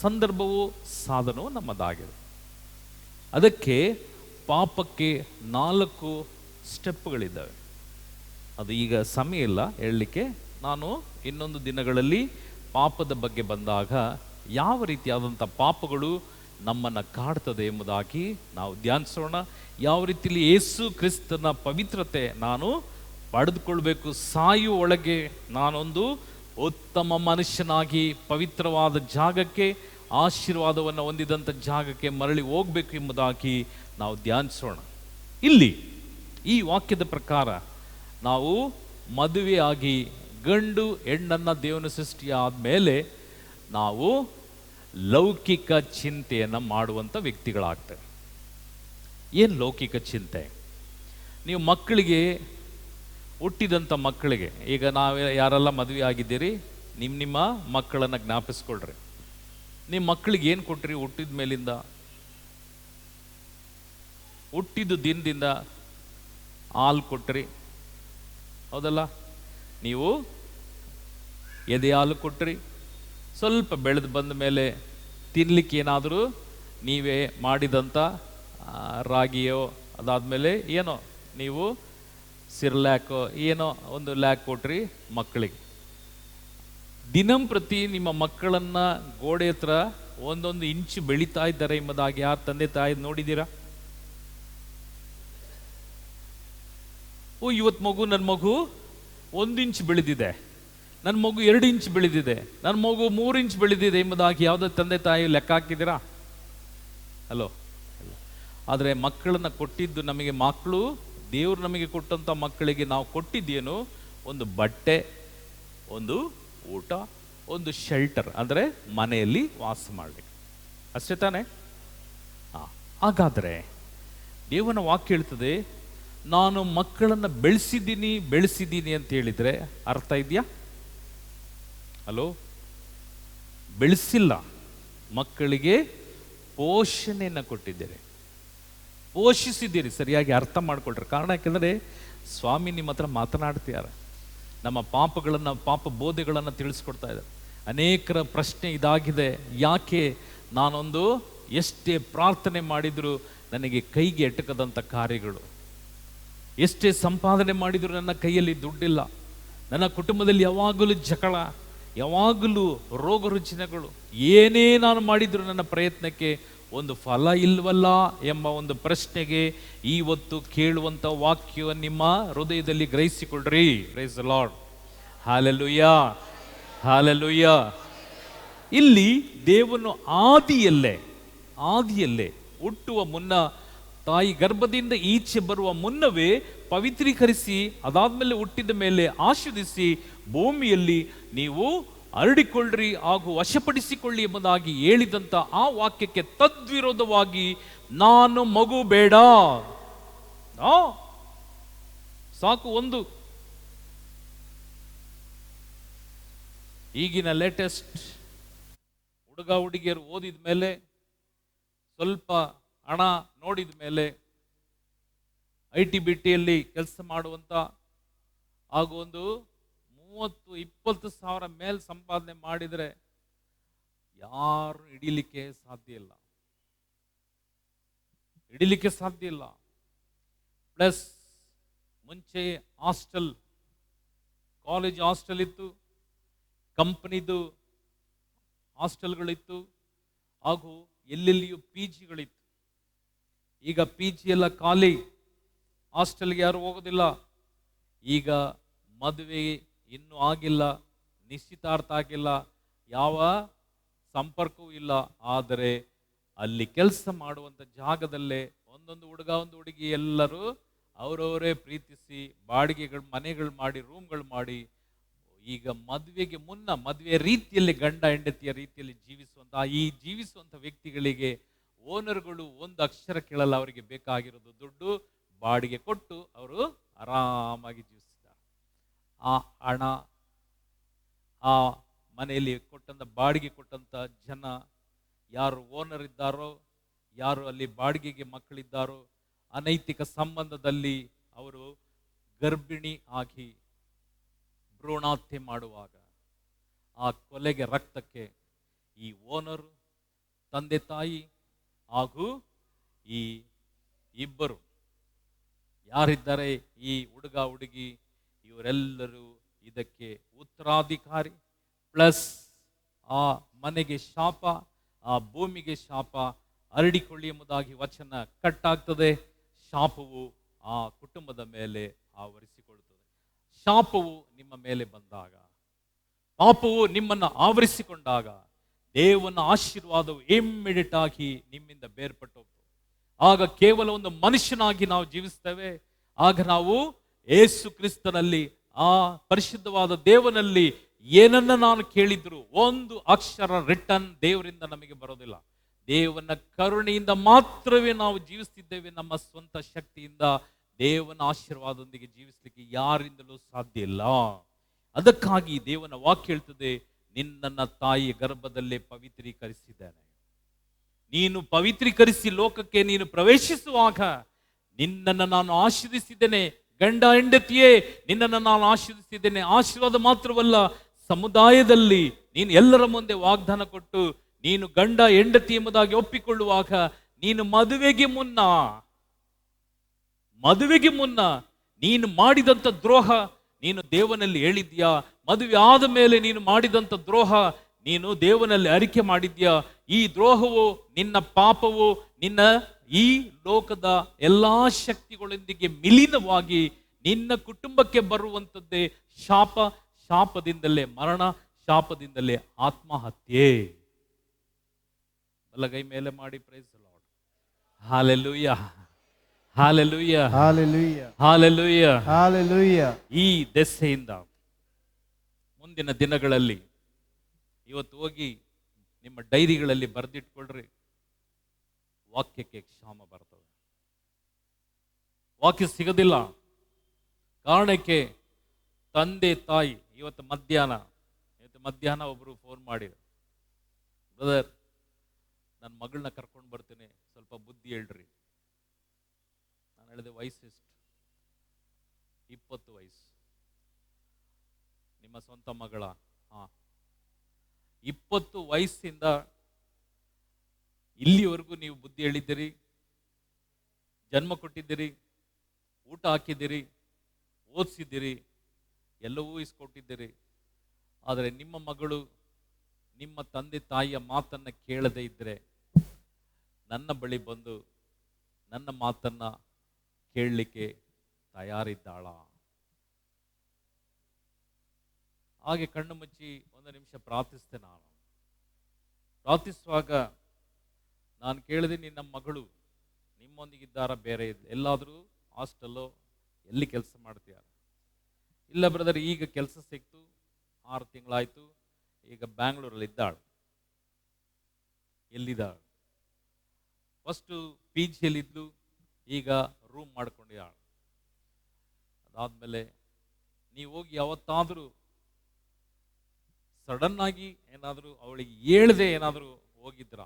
ಸಂದರ್ಭವೂ ಸಾಧನವೂ ನಮ್ಮದಾಗಿದೆ. ಅದಕ್ಕೆ ಪಾಪಕ್ಕೆ 4 ಸ್ಟೆಪ್ಗಳಿದ್ದಾವೆ. ಅದು ಈಗ ಸಮಯ ಇಲ್ಲ ಹೇಳಲಿಕ್ಕೆ. ನಾನು ಇನ್ನೊಂದು ದಿನಗಳಲ್ಲಿ ಪಾಪದ ಬಗ್ಗೆ ಬಂದಾಗ ಯಾವ ರೀತಿಯಾದಂಥ ಪಾಪಗಳು ನಮ್ಮನ್ನು ಕಾಡ್ತದೆ ಎಂಬುದಾಗಿ ನಾವು ಧ್ಯಾನಿಸೋಣ. ಯಾವ ರೀತಿಯಲ್ಲಿ ಯೇಸು ಕ್ರಿಸ್ತನ ಪವಿತ್ರತೆ ನಾನು ಪಡೆದುಕೊಳ್ಬೇಕು, ಸಾಯುವ ಒಳಗೆ ನಾನೊಂದು ಉತ್ತಮ ಮನುಷ್ಯನಾಗಿ ಪವಿತ್ರವಾದ ಜಾಗಕ್ಕೆ, ಆಶೀರ್ವಾದವನ್ನು ಹೊಂದಿದಂಥ ಜಾಗಕ್ಕೆ ಮರಳಿ ಹೋಗ್ಬೇಕು ಎಂಬುದಾಗಿ ನಾವು ಧ್ಯಾನಿಸೋಣ. ಇಲ್ಲಿ ಈ ವಾಕ್ಯದ ಪ್ರಕಾರ ನಾವು ಮದುವೆಯಾಗಿ ಗಂಡು ಹೆಣ್ಣನ್ನು ದೇವನ ಸೃಷ್ಟಿಯಾದ ಮೇಲೆ ನಾವು ಲೌಕಿಕ ಚಿಂತೆಯನ್ನು ಮಾಡುವಂಥ ವ್ಯಕ್ತಿಗಳಾಗ್ತೇವೆ. ಏನು ಲೌಕಿಕ ಚಿಂತೆ? ನೀವು ಮಕ್ಕಳಿಗೆ, ಹುಟ್ಟಿದಂಥ ಮಕ್ಕಳಿಗೆ, ಈಗ ನಾವು ಯಾರೆಲ್ಲ ಮದುವೆ ಆಗಿದ್ದೀರಿ, ನಿಮ್ಮ ಮಕ್ಕಳನ್ನು ಜ್ಞಾಪಿಸ್ಕೊಳ್ರಿ. ನಿಮ್ಮ ಮಕ್ಕಳಿಗೆ ಏನು ಕೊಟ್ರಿ? ಹುಟ್ಟಿದ ಮೇಲಿಂದ, ಹುಟ್ಟಿದ ದಿನದಿಂದ ಹಾಲು ಕೊಟ್ರಿ, ಹೌದಲ್ಲ? ನೀವು ಎದೆ ಹಾಲು ಕೊಟ್ರಿ. ಸ್ವಲ್ಪ ಬೆಳೆದು ಬಂದ ಮೇಲೆ ತಿನ್ಲಿಕ್ಕೆ ಏನಾದರೂ ನೀವೇ ಮಾಡಿದಂಥ ರಾಗಿಯೋ, ಅದಾದಮೇಲೆ ಏನೋ ನೀವು ಸಿರ್ಲ್ಯಾಕೋ ಏನೋ ಒಂದು ಲ್ಯಾಕ್ ಕೊಟ್ರಿ ಮಕ್ಕಳಿಗೆ. ದಿನಂಪ್ರತಿ ನಿಮ್ಮ ಮಕ್ಕಳನ್ನು ಗೋಡೆ ಹತ್ರ ಒಂದೊಂದು ಇಂಚು ಬೆಳೀತಾ ಇದ್ದಾರೆ ಎಂಬುದಾಗಿ ಯಾರು ತಂದೆ ತಾಯಿ ನೋಡಿದ್ದೀರಾ? ಇವತ್ತು ನನ್ನ ಮಗು 1 ಇಂಚ್ ಬೆಳೆದಿದೆ, ನನ್ನ ಮಗು 2 ಇಂಚ್ ಬೆಳೆದಿದೆ, ನನ್ನ ಮಗು 3 ಇಂಚ್ ಬೆಳೆದಿದೆ ಎಂಬುದಾಗಿ ಯಾವುದೋ ತಂದೆ ತಾಯಿ ಲೆಕ್ಕ ಹಾಕಿದ್ದೀರಾ? ಹಲೋ. ಆದರೆ ಮಕ್ಕಳನ್ನು ಕೊಟ್ಟಿದ್ದು ನಮಗೆ, ಮಕ್ಕಳು ದೇವರು ನಮಗೆ ಕೊಟ್ಟಂಥ ಮಕ್ಕಳಿಗೆ ನಾವು ಕೊಟ್ಟಿದ್ದೇನು? ಒಂದು ಬಟ್ಟೆ, ಒಂದು ಊಟ, ಒಂದು ಶೆಲ್ಟರ್, ಅಂದರೆ ಮನೆಯಲ್ಲಿ ವಾಸ ಮಾಡಬೇಕು, ಅಷ್ಟೇ ತಾನೆ? ಹಾಗಾದರೆ ದೇವನ ವಾಕ್ಯ ಹೇಳ್ತದೆ, ನಾನು ಮಕ್ಕಳನ್ನು ಬೆಳೆಸಿದ್ದೀನಿ ಅಂತ ಹೇಳಿದರೆ ಅರ್ಥ ಇದೆಯಾ? ಹಲೋ, ಬೆಳೆಸಿಲ್ಲ, ಮಕ್ಕಳಿಗೆ ಪೋಷಣೆಯನ್ನು ಕೊಟ್ಟಿದ್ದೀರಿ, ಪೋಷಿಸಿದ್ದೀರಿ. ಸರಿಯಾಗಿ ಅರ್ಥ ಮಾಡ್ಕೊಳ್ರಿ. ಕಾರಣ ಯಾಕೆಂದರೆ ಸ್ವಾಮಿ ನಿಮ್ಮ ಹತ್ರ ಮಾತನಾಡ್ತಿದ್ದಾರೆ, ನಮ್ಮ ಪಾಪಗಳನ್ನು, ಪಾಪ ಬೋಧೆಗಳನ್ನು ತಿಳಿಸ್ಕೊಡ್ತಾ ಇದ್ದಾರೆ. ಅನೇಕರ ಪ್ರಶ್ನೆ ಇದಾಗಿದೆ, ಯಾಕೆ ನಾನೊಂದು ಎಷ್ಟೇ ಪ್ರಾರ್ಥನೆ ಮಾಡಿದರೂ ನನಗೆ ಕೈಗೆ ಎಟಕದಂಥ ಕಾರ್ಯಗಳು, ಎಷ್ಟೇ ಸಂಪಾದನೆ ಮಾಡಿದರೂ ನನ್ನ ಕೈಯಲ್ಲಿ ದುಡ್ಡಿಲ್ಲ, ನನ್ನ ಕುಟುಂಬದಲ್ಲಿ ಯಾವಾಗಲೂ ಜಗಳ, ಯಾವಾಗಲೂ ರೋಗ ರುಜಿನಗಳು, ಏನೇ ನಾನು ಮಾಡಿದರೂ ನನ್ನ ಪ್ರಯತ್ನಕ್ಕೆ ಒಂದು ಫಲ ಇಲ್ವಲ್ಲ ಎಂಬ ಒಂದು ಪ್ರಶ್ನೆಗೆ ಇವತ್ತು ಕೇಳುವಂಥ ವಾಕ್ಯವನ್ನು ನಿಮ್ಮ ಹೃದಯದಲ್ಲಿ ಗ್ರಹಿಸಿಕೊಳ್ಳ್ರಿ. Praise the lord. Hallelujah, hallelujah. ಇಲ್ಲಿ ದೇವನು ಆದಿಯಲ್ಲೇ ಹುಟ್ಟುವ ಮುನ್ನ, ತಾಯಿ ಗರ್ಭದಿಂದ ಈಚೆ ಬರುವ ಮುನ್ನವೇ ಪವಿತ್ರೀಕರಿಸಿ, ಅದಾದ್ಮೇಲೆ ಹುಟ್ಟಿದ ಮೇಲೆ ಆಶೀರ್ವದಿಸಿ, ಭೂಮಿಯಲ್ಲಿ ನೀವು ಹರಡಿಕೊಳ್ಳ್ರಿ ಹಾಗೂ ವಶಪಡಿಸಿಕೊಳ್ಳಿ ಎಂಬುದಾಗಿ ಹೇಳಿದಂಥ ಆ ವಾಕ್ಯಕ್ಕೆ ತದ್ವಿರೋಧವಾಗಿ ನಾನು ಮಗು ಬೇಡ, ಸಾಕು ಒಂದು. ಈಗಿನ ಲೇಟೆಸ್ಟ್ ಹುಡುಗ ಹುಡುಗಿಯರು ಓದಿದ ಮೇಲೆ, ಸ್ವಲ್ಪ ಹಣ ನೋಡಿದ ಮೇಲೆ, IT-BTಯಲ್ಲಿ ಕೆಲಸ ಮಾಡುವಂಥ ಹಾಗೂ ಒಂದು 30-20 ಸಾವಿರ ಮೇಲೆ ಸಂಪಾದನೆ ಮಾಡಿದರೆ ಯಾರು ಹಿಡಿಲಿಕ್ಕೆ ಸಾಧ್ಯ ಇಲ್ಲ. ಪ್ಲಸ್ ಮುಂಚೆ ಹಾಸ್ಟೆಲ್, ಕಾಲೇಜ್ ಹಾಸ್ಟೆಲ್ ಇತ್ತು, ಕಂಪನಿದು ಹಾಸ್ಟೆಲ್ಗಳಿತ್ತು, ಹಾಗೂ ಎಲ್ಲೆಲ್ಲಿಯೂ PGಗಳಿತ್ತು. ಈಗ PG ಎಲ್ಲ ಖಾಲಿ, ಹಾಸ್ಟೆಲ್ಗೆ ಯಾರು ಹೋಗೋದಿಲ್ಲ. ಈಗ ಮದುವೆ ಇನ್ನೂ ಆಗಿಲ್ಲ, ನಿಶ್ಚಿತಾರ್ಥ ಆಗಿಲ್ಲ, ಯಾವ ಸಂಪರ್ಕವೂ ಇಲ್ಲ. ಆದರೆ ಅಲ್ಲಿ ಕೆಲಸ ಮಾಡುವಂಥ ಜಾಗದಲ್ಲೇ ಒಂದೊಂದು ಹುಡುಗ ಒಂದು ಹುಡುಗಿ ಎಲ್ಲರೂ ಅವರವರೇ ಪ್ರೀತಿಸಿ ಬಾಡಿಗೆಗಳು ಮನೆಗಳು ಮಾಡಿ, ರೂಮ್ಗಳು ಮಾಡಿ, ಈಗ ಮದುವೆಗೆ ಮುನ್ನ ಮದುವೆ ರೀತಿಯಲ್ಲಿ, ಗಂಡ ಹೆಂಡತಿಯ ರೀತಿಯಲ್ಲಿ ಜೀವಿಸುವಂಥ ವ್ಯಕ್ತಿಗಳಿಗೆ ಓನರ್ಗಳು ಒಂದು ಅಕ್ಷರ ಕೇಳಲ್ಲ. ಅವರಿಗೆ ಬೇಕಾಗಿರೋದು ದುಡ್ಡು, ಬಾಡಿಗೆ ಕೊಟ್ಟು ಅವರು ಆರಾಮಾಗಿ ಜೀವಿಸಿದ್ದಾರೆ. ಆ ಹಣ, ಆ ಮನೆಯಲ್ಲಿ ಕೊಟ್ಟಂಥ ಬಾಡಿಗೆ ಕೊಟ್ಟಂಥ ಜನ, ಯಾರು ಓನರ್ ಇದ್ದಾರೋ, ಯಾರು ಅಲ್ಲಿ ಬಾಡಿಗೆಗೆ ಮಕ್ಕಳಿದ್ದಾರೋ, ಅನೈತಿಕ ಸಂಬಂಧದಲ್ಲಿ ಅವರು ಗರ್ಭಿಣಿ ಆಗಿ ಭ್ರೂಣಹತ್ಯೆ ಮಾಡುವಾಗ ಆ ಕೊಲೆಗೆ, ರಕ್ತಕ್ಕೆ ಈ ಓನರು, ತಂದೆ ತಾಯಿ ಹಾಗೂ ಈ ಇಬ್ಬರು ಯಾರಿದ್ದಾರೆ, ಈ ಹುಡುಗ ಹುಡುಗಿ, ಇವರೆಲ್ಲರೂ ಇದಕ್ಕೆ ಉತ್ತರಾಧಿಕಾರಿ. ಪ್ಲಸ್ ಆ ಮನೆಗೆ ಶಾಪ, ಆ ಭೂಮಿಗೆ ಶಾಪ ಹರಡಿಕೊಳ್ಳಿ ಎಂಬುದಾಗಿ ವಚನ ಕಟ್ಟಾಗ್ತದೆ. ಶಾಪವು ಆ ಕುಟುಂಬದ ಮೇಲೆ ಆವರಿಸಿಕೊಳ್ಳುತ್ತದೆ. ಶಾಪವು ನಿಮ್ಮ ಮೇಲೆ ಬಂದಾಗ, ಪಾಪವು ನಿಮ್ಮನ್ನು ಆವರಿಸಿಕೊಂಡಾಗ, ದೇವನ ಆಶೀರ್ವಾದವು ಇಮ್ಮಿಡಿಯೇಟ್ ಆಗಿ ನಿಮ್ಮಿಂದ ಬೇರ್ಪಟ್ಟು ಹೋಗ್ತದೆ. ಆಗ ಕೇವಲ ಒಂದು ಮನುಷ್ಯನಾಗಿ ನಾವು ಜೀವಿಸ್ತೇವೆ. ಆಗ ನಾವು ಯೇಸು ಕ್ರಿಸ್ತನಲ್ಲಿ, ಆ ಪರಿಶುದ್ಧವಾದ ದೇವನಲ್ಲಿ ಏನನ್ನ ನಾನು ಕೇಳಿದ್ರು ಒಂದು ಅಕ್ಷರ ರಿಟರ್ನ್ ದೇವರಿಂದ ನಮಗೆ ಬರೋದಿಲ್ಲ. ದೇವನ ಕರುಣೆಯಿಂದ ಮಾತ್ರವೇ ನಾವು ಜೀವಿಸ್ತಿದ್ದೇವೆ. ನಮ್ಮ ಸ್ವಂತ ಶಕ್ತಿಯಿಂದ ದೇವನ ಆಶೀರ್ವಾದದೊಂದಿಗೆ ಜೀವಿಸಲಿಕ್ಕೆ ಯಾರಿಂದಲೂ ಸಾಧ್ಯ ಇಲ್ಲ. ಅದಕ್ಕಾಗಿ ದೇವನ ವಾಕ್ಯ ಹೇಳ್ತದೆ, ನಿನ್ನನ್ನ ತಾಯಿಯ ಗರ್ಭದಲ್ಲೇ ಪವಿತ್ರೀಕರಿಸಿದ್ದೇನೆ. ನೀನು ಪವಿತ್ರೀಕರಿಸಿ ಲೋಕಕ್ಕೆ ನೀನು ಪ್ರವೇಶಿಸುವಾಗ ನಿನ್ನನ್ನು ನಾನು ಆಶೀರ್ವದಿಸಿದ್ದೇನೆ. ಗಂಡ ಹೆಂಡತಿಯೇ, ನಿನ್ನನ್ನು ನಾನು ಆಶೀರ್ವದಿಸಿದ್ದೇನೆ. ಆಶೀರ್ವಾದ ಮಾತ್ರವಲ್ಲ, ಸಮುದಾಯದಲ್ಲಿ ನೀನು ಎಲ್ಲರ ಮುಂದೆ ವಾಗ್ದಾನ ಕೊಟ್ಟು ನೀನು ಗಂಡ ಹೆಂಡತಿ ಎಂಬುದಾಗಿ ಒಪ್ಪಿಕೊಳ್ಳುವಾಗ, ನೀನು ಮದುವೆಗೆ ಮುನ್ನ ನೀನು ಮಾಡಿದಂಥ ದ್ರೋಹ ನೀನು ದೇವನಲ್ಲಿ ಹೇಳಿದ್ಯಾ. ಮದುವೆ ಆದ ಮೇಲೆ ನೀನು ಮಾಡಿದಂಥ ದ್ರೋಹ ನೀನು ದೇವನಲ್ಲಿ ಅರಿಕೆ ಮಾಡಿದ್ಯಾ. ಈ ದ್ರೋಹವು, ನಿನ್ನ ಪಾಪವು, ನಿನ್ನ ಈ ಲೋಕದ ಎಲ್ಲಾ ಶಕ್ತಿಗಳೊಂದಿಗೆ ಮಿಲಿತವಾಗಿ ನಿನ್ನ ಕುಟುಂಬಕ್ಕೆ ಬರುವಂಥದ್ದೇ ಶಾಪ. ಶಾಪದಿಂದಲೇ ಮರಣ, ಶಾಪದಿಂದಲೇ ಆತ್ಮಹತ್ಯೆ. ಬಲಗೈ ಮೇಲೆ ಮಾಡಿ praise the lord. Hallelujah, hallelujah, hallelujah, hallelujah, hallelujah. ಈ ದೆಸೆಯಿಂದ ಮುಂದಿನ ದಿನಗಳಲ್ಲಿ ಇವತ್ತು ಹೋಗಿ ನಿಮ್ಮ ಡೈರಿಗಳಲ್ಲಿ ಬರೆದಿಟ್ಕೊಳ್ರಿ. ವಾಕ್ಯಕ್ಕೆ ಕ್ಷಾಮ ಬರ್ತದೆ. ವಾಕ್ಯ ಸಿಗೋದಿಲ್ಲ. ಕಾರಣಕ್ಕೆ ತಂದೆ ತಾಯಿ ಇವತ್ತು ಮಧ್ಯಾಹ್ನ ಒಬ್ರು ಫೋನ್ ಮಾಡಿದ್ರು, ಬ್ರದರ್ ನನ್ನ ಮಗಳನ್ನ ಕರ್ಕೊಂಡು ಬರ್ತೇನೆ, ಸ್ವಲ್ಪ ಬುದ್ಧಿ ಹೇಳ್ರಿ. ನಾನು ಹೇಳಿದೆ, ವಯಸ್ಸು ಎಷ್ಟು? 20 ವಯಸ್ಸು. ನಿಮ್ಮ ಸ್ವಂತ ಮಗಳ? 20 ವಯಸ್ಸಿಂದ ಇಲ್ಲಿವರೆಗೂ ನೀವು ಬುದ್ಧಿ ಹೇಳಿದ್ದೀರಿ, ಜನ್ಮ ಕೊಟ್ಟಿದ್ದೀರಿ, ಊಟ ಹಾಕಿದ್ದೀರಿ, ಓದಿಸಿದ್ದೀರಿ, ಎಲ್ಲವೂ ಇಸ್ಕೊಟ್ಟಿದ್ದೀರಿ. ಆದರೆ ನಿಮ್ಮ ಮಗಳು ನಿಮ್ಮ ತಂದೆ ತಾಯಿಯ ಮಾತನ್ನು ಕೇಳದೇ ಇದ್ದರೆ ನನ್ನ ಬಳಿ ಬಂದು ನನ್ನ ಮಾತನ್ನ ಕೇಳಲಿಕ್ಕೆ ತಯಾರಿದ್ದಾಳ? ಹಾಗೆ ಕಣ್ಣು ಮುಚ್ಚಿ ಒಂದು ನಿಮಿಷ ಪ್ರಾರ್ಥಿಸಿದೆ. ನಾನು ಪ್ರಾರ್ಥಿಸುವಾಗ ನಾನು ಕೇಳಿದೆ, ನಿನ್ನ ಮಗಳು ನಿಮ್ಮೊಂದಿಗಿದ್ದಾರ, ಬೇರೆ ಎಲ್ಲಾದರೂ ಹಾಸ್ಟೆಲ್ಲೋ, ಎಲ್ಲಿ ಕೆಲಸ ಮಾಡ್ತೀಯ? ಇಲ್ಲ ಬ್ರದರ್, ಈಗ ಕೆಲಸ ಸಿಕ್ತು, 6 ತಿಂಗಳಾಯ್ತು, ಈಗ ಬ್ಯಾಂಗ್ಳೂರಲ್ಲಿ ಇದ್ದಾಳು. ಎಲ್ಲಿದ್ದಾಳು? ಫಸ್ಟು PGಯಲ್ಲಿದ್ಲು, ಈಗ ರೂಮ್ ಮಾಡ್ಕೊಂಡಿದ್ದಾಳು. ಅದಾದ್ಮೇಲೆ ನೀವು ಹೋಗಿ ಯಾವತ್ತಾದರೂ ಸಡನ್ ಆಗಿ ಏನಾದರೂ ಅವಳಿಗೆ ಹೇಳ್ದೆ ಏನಾದರೂ ಹೋಗಿದ್ರ?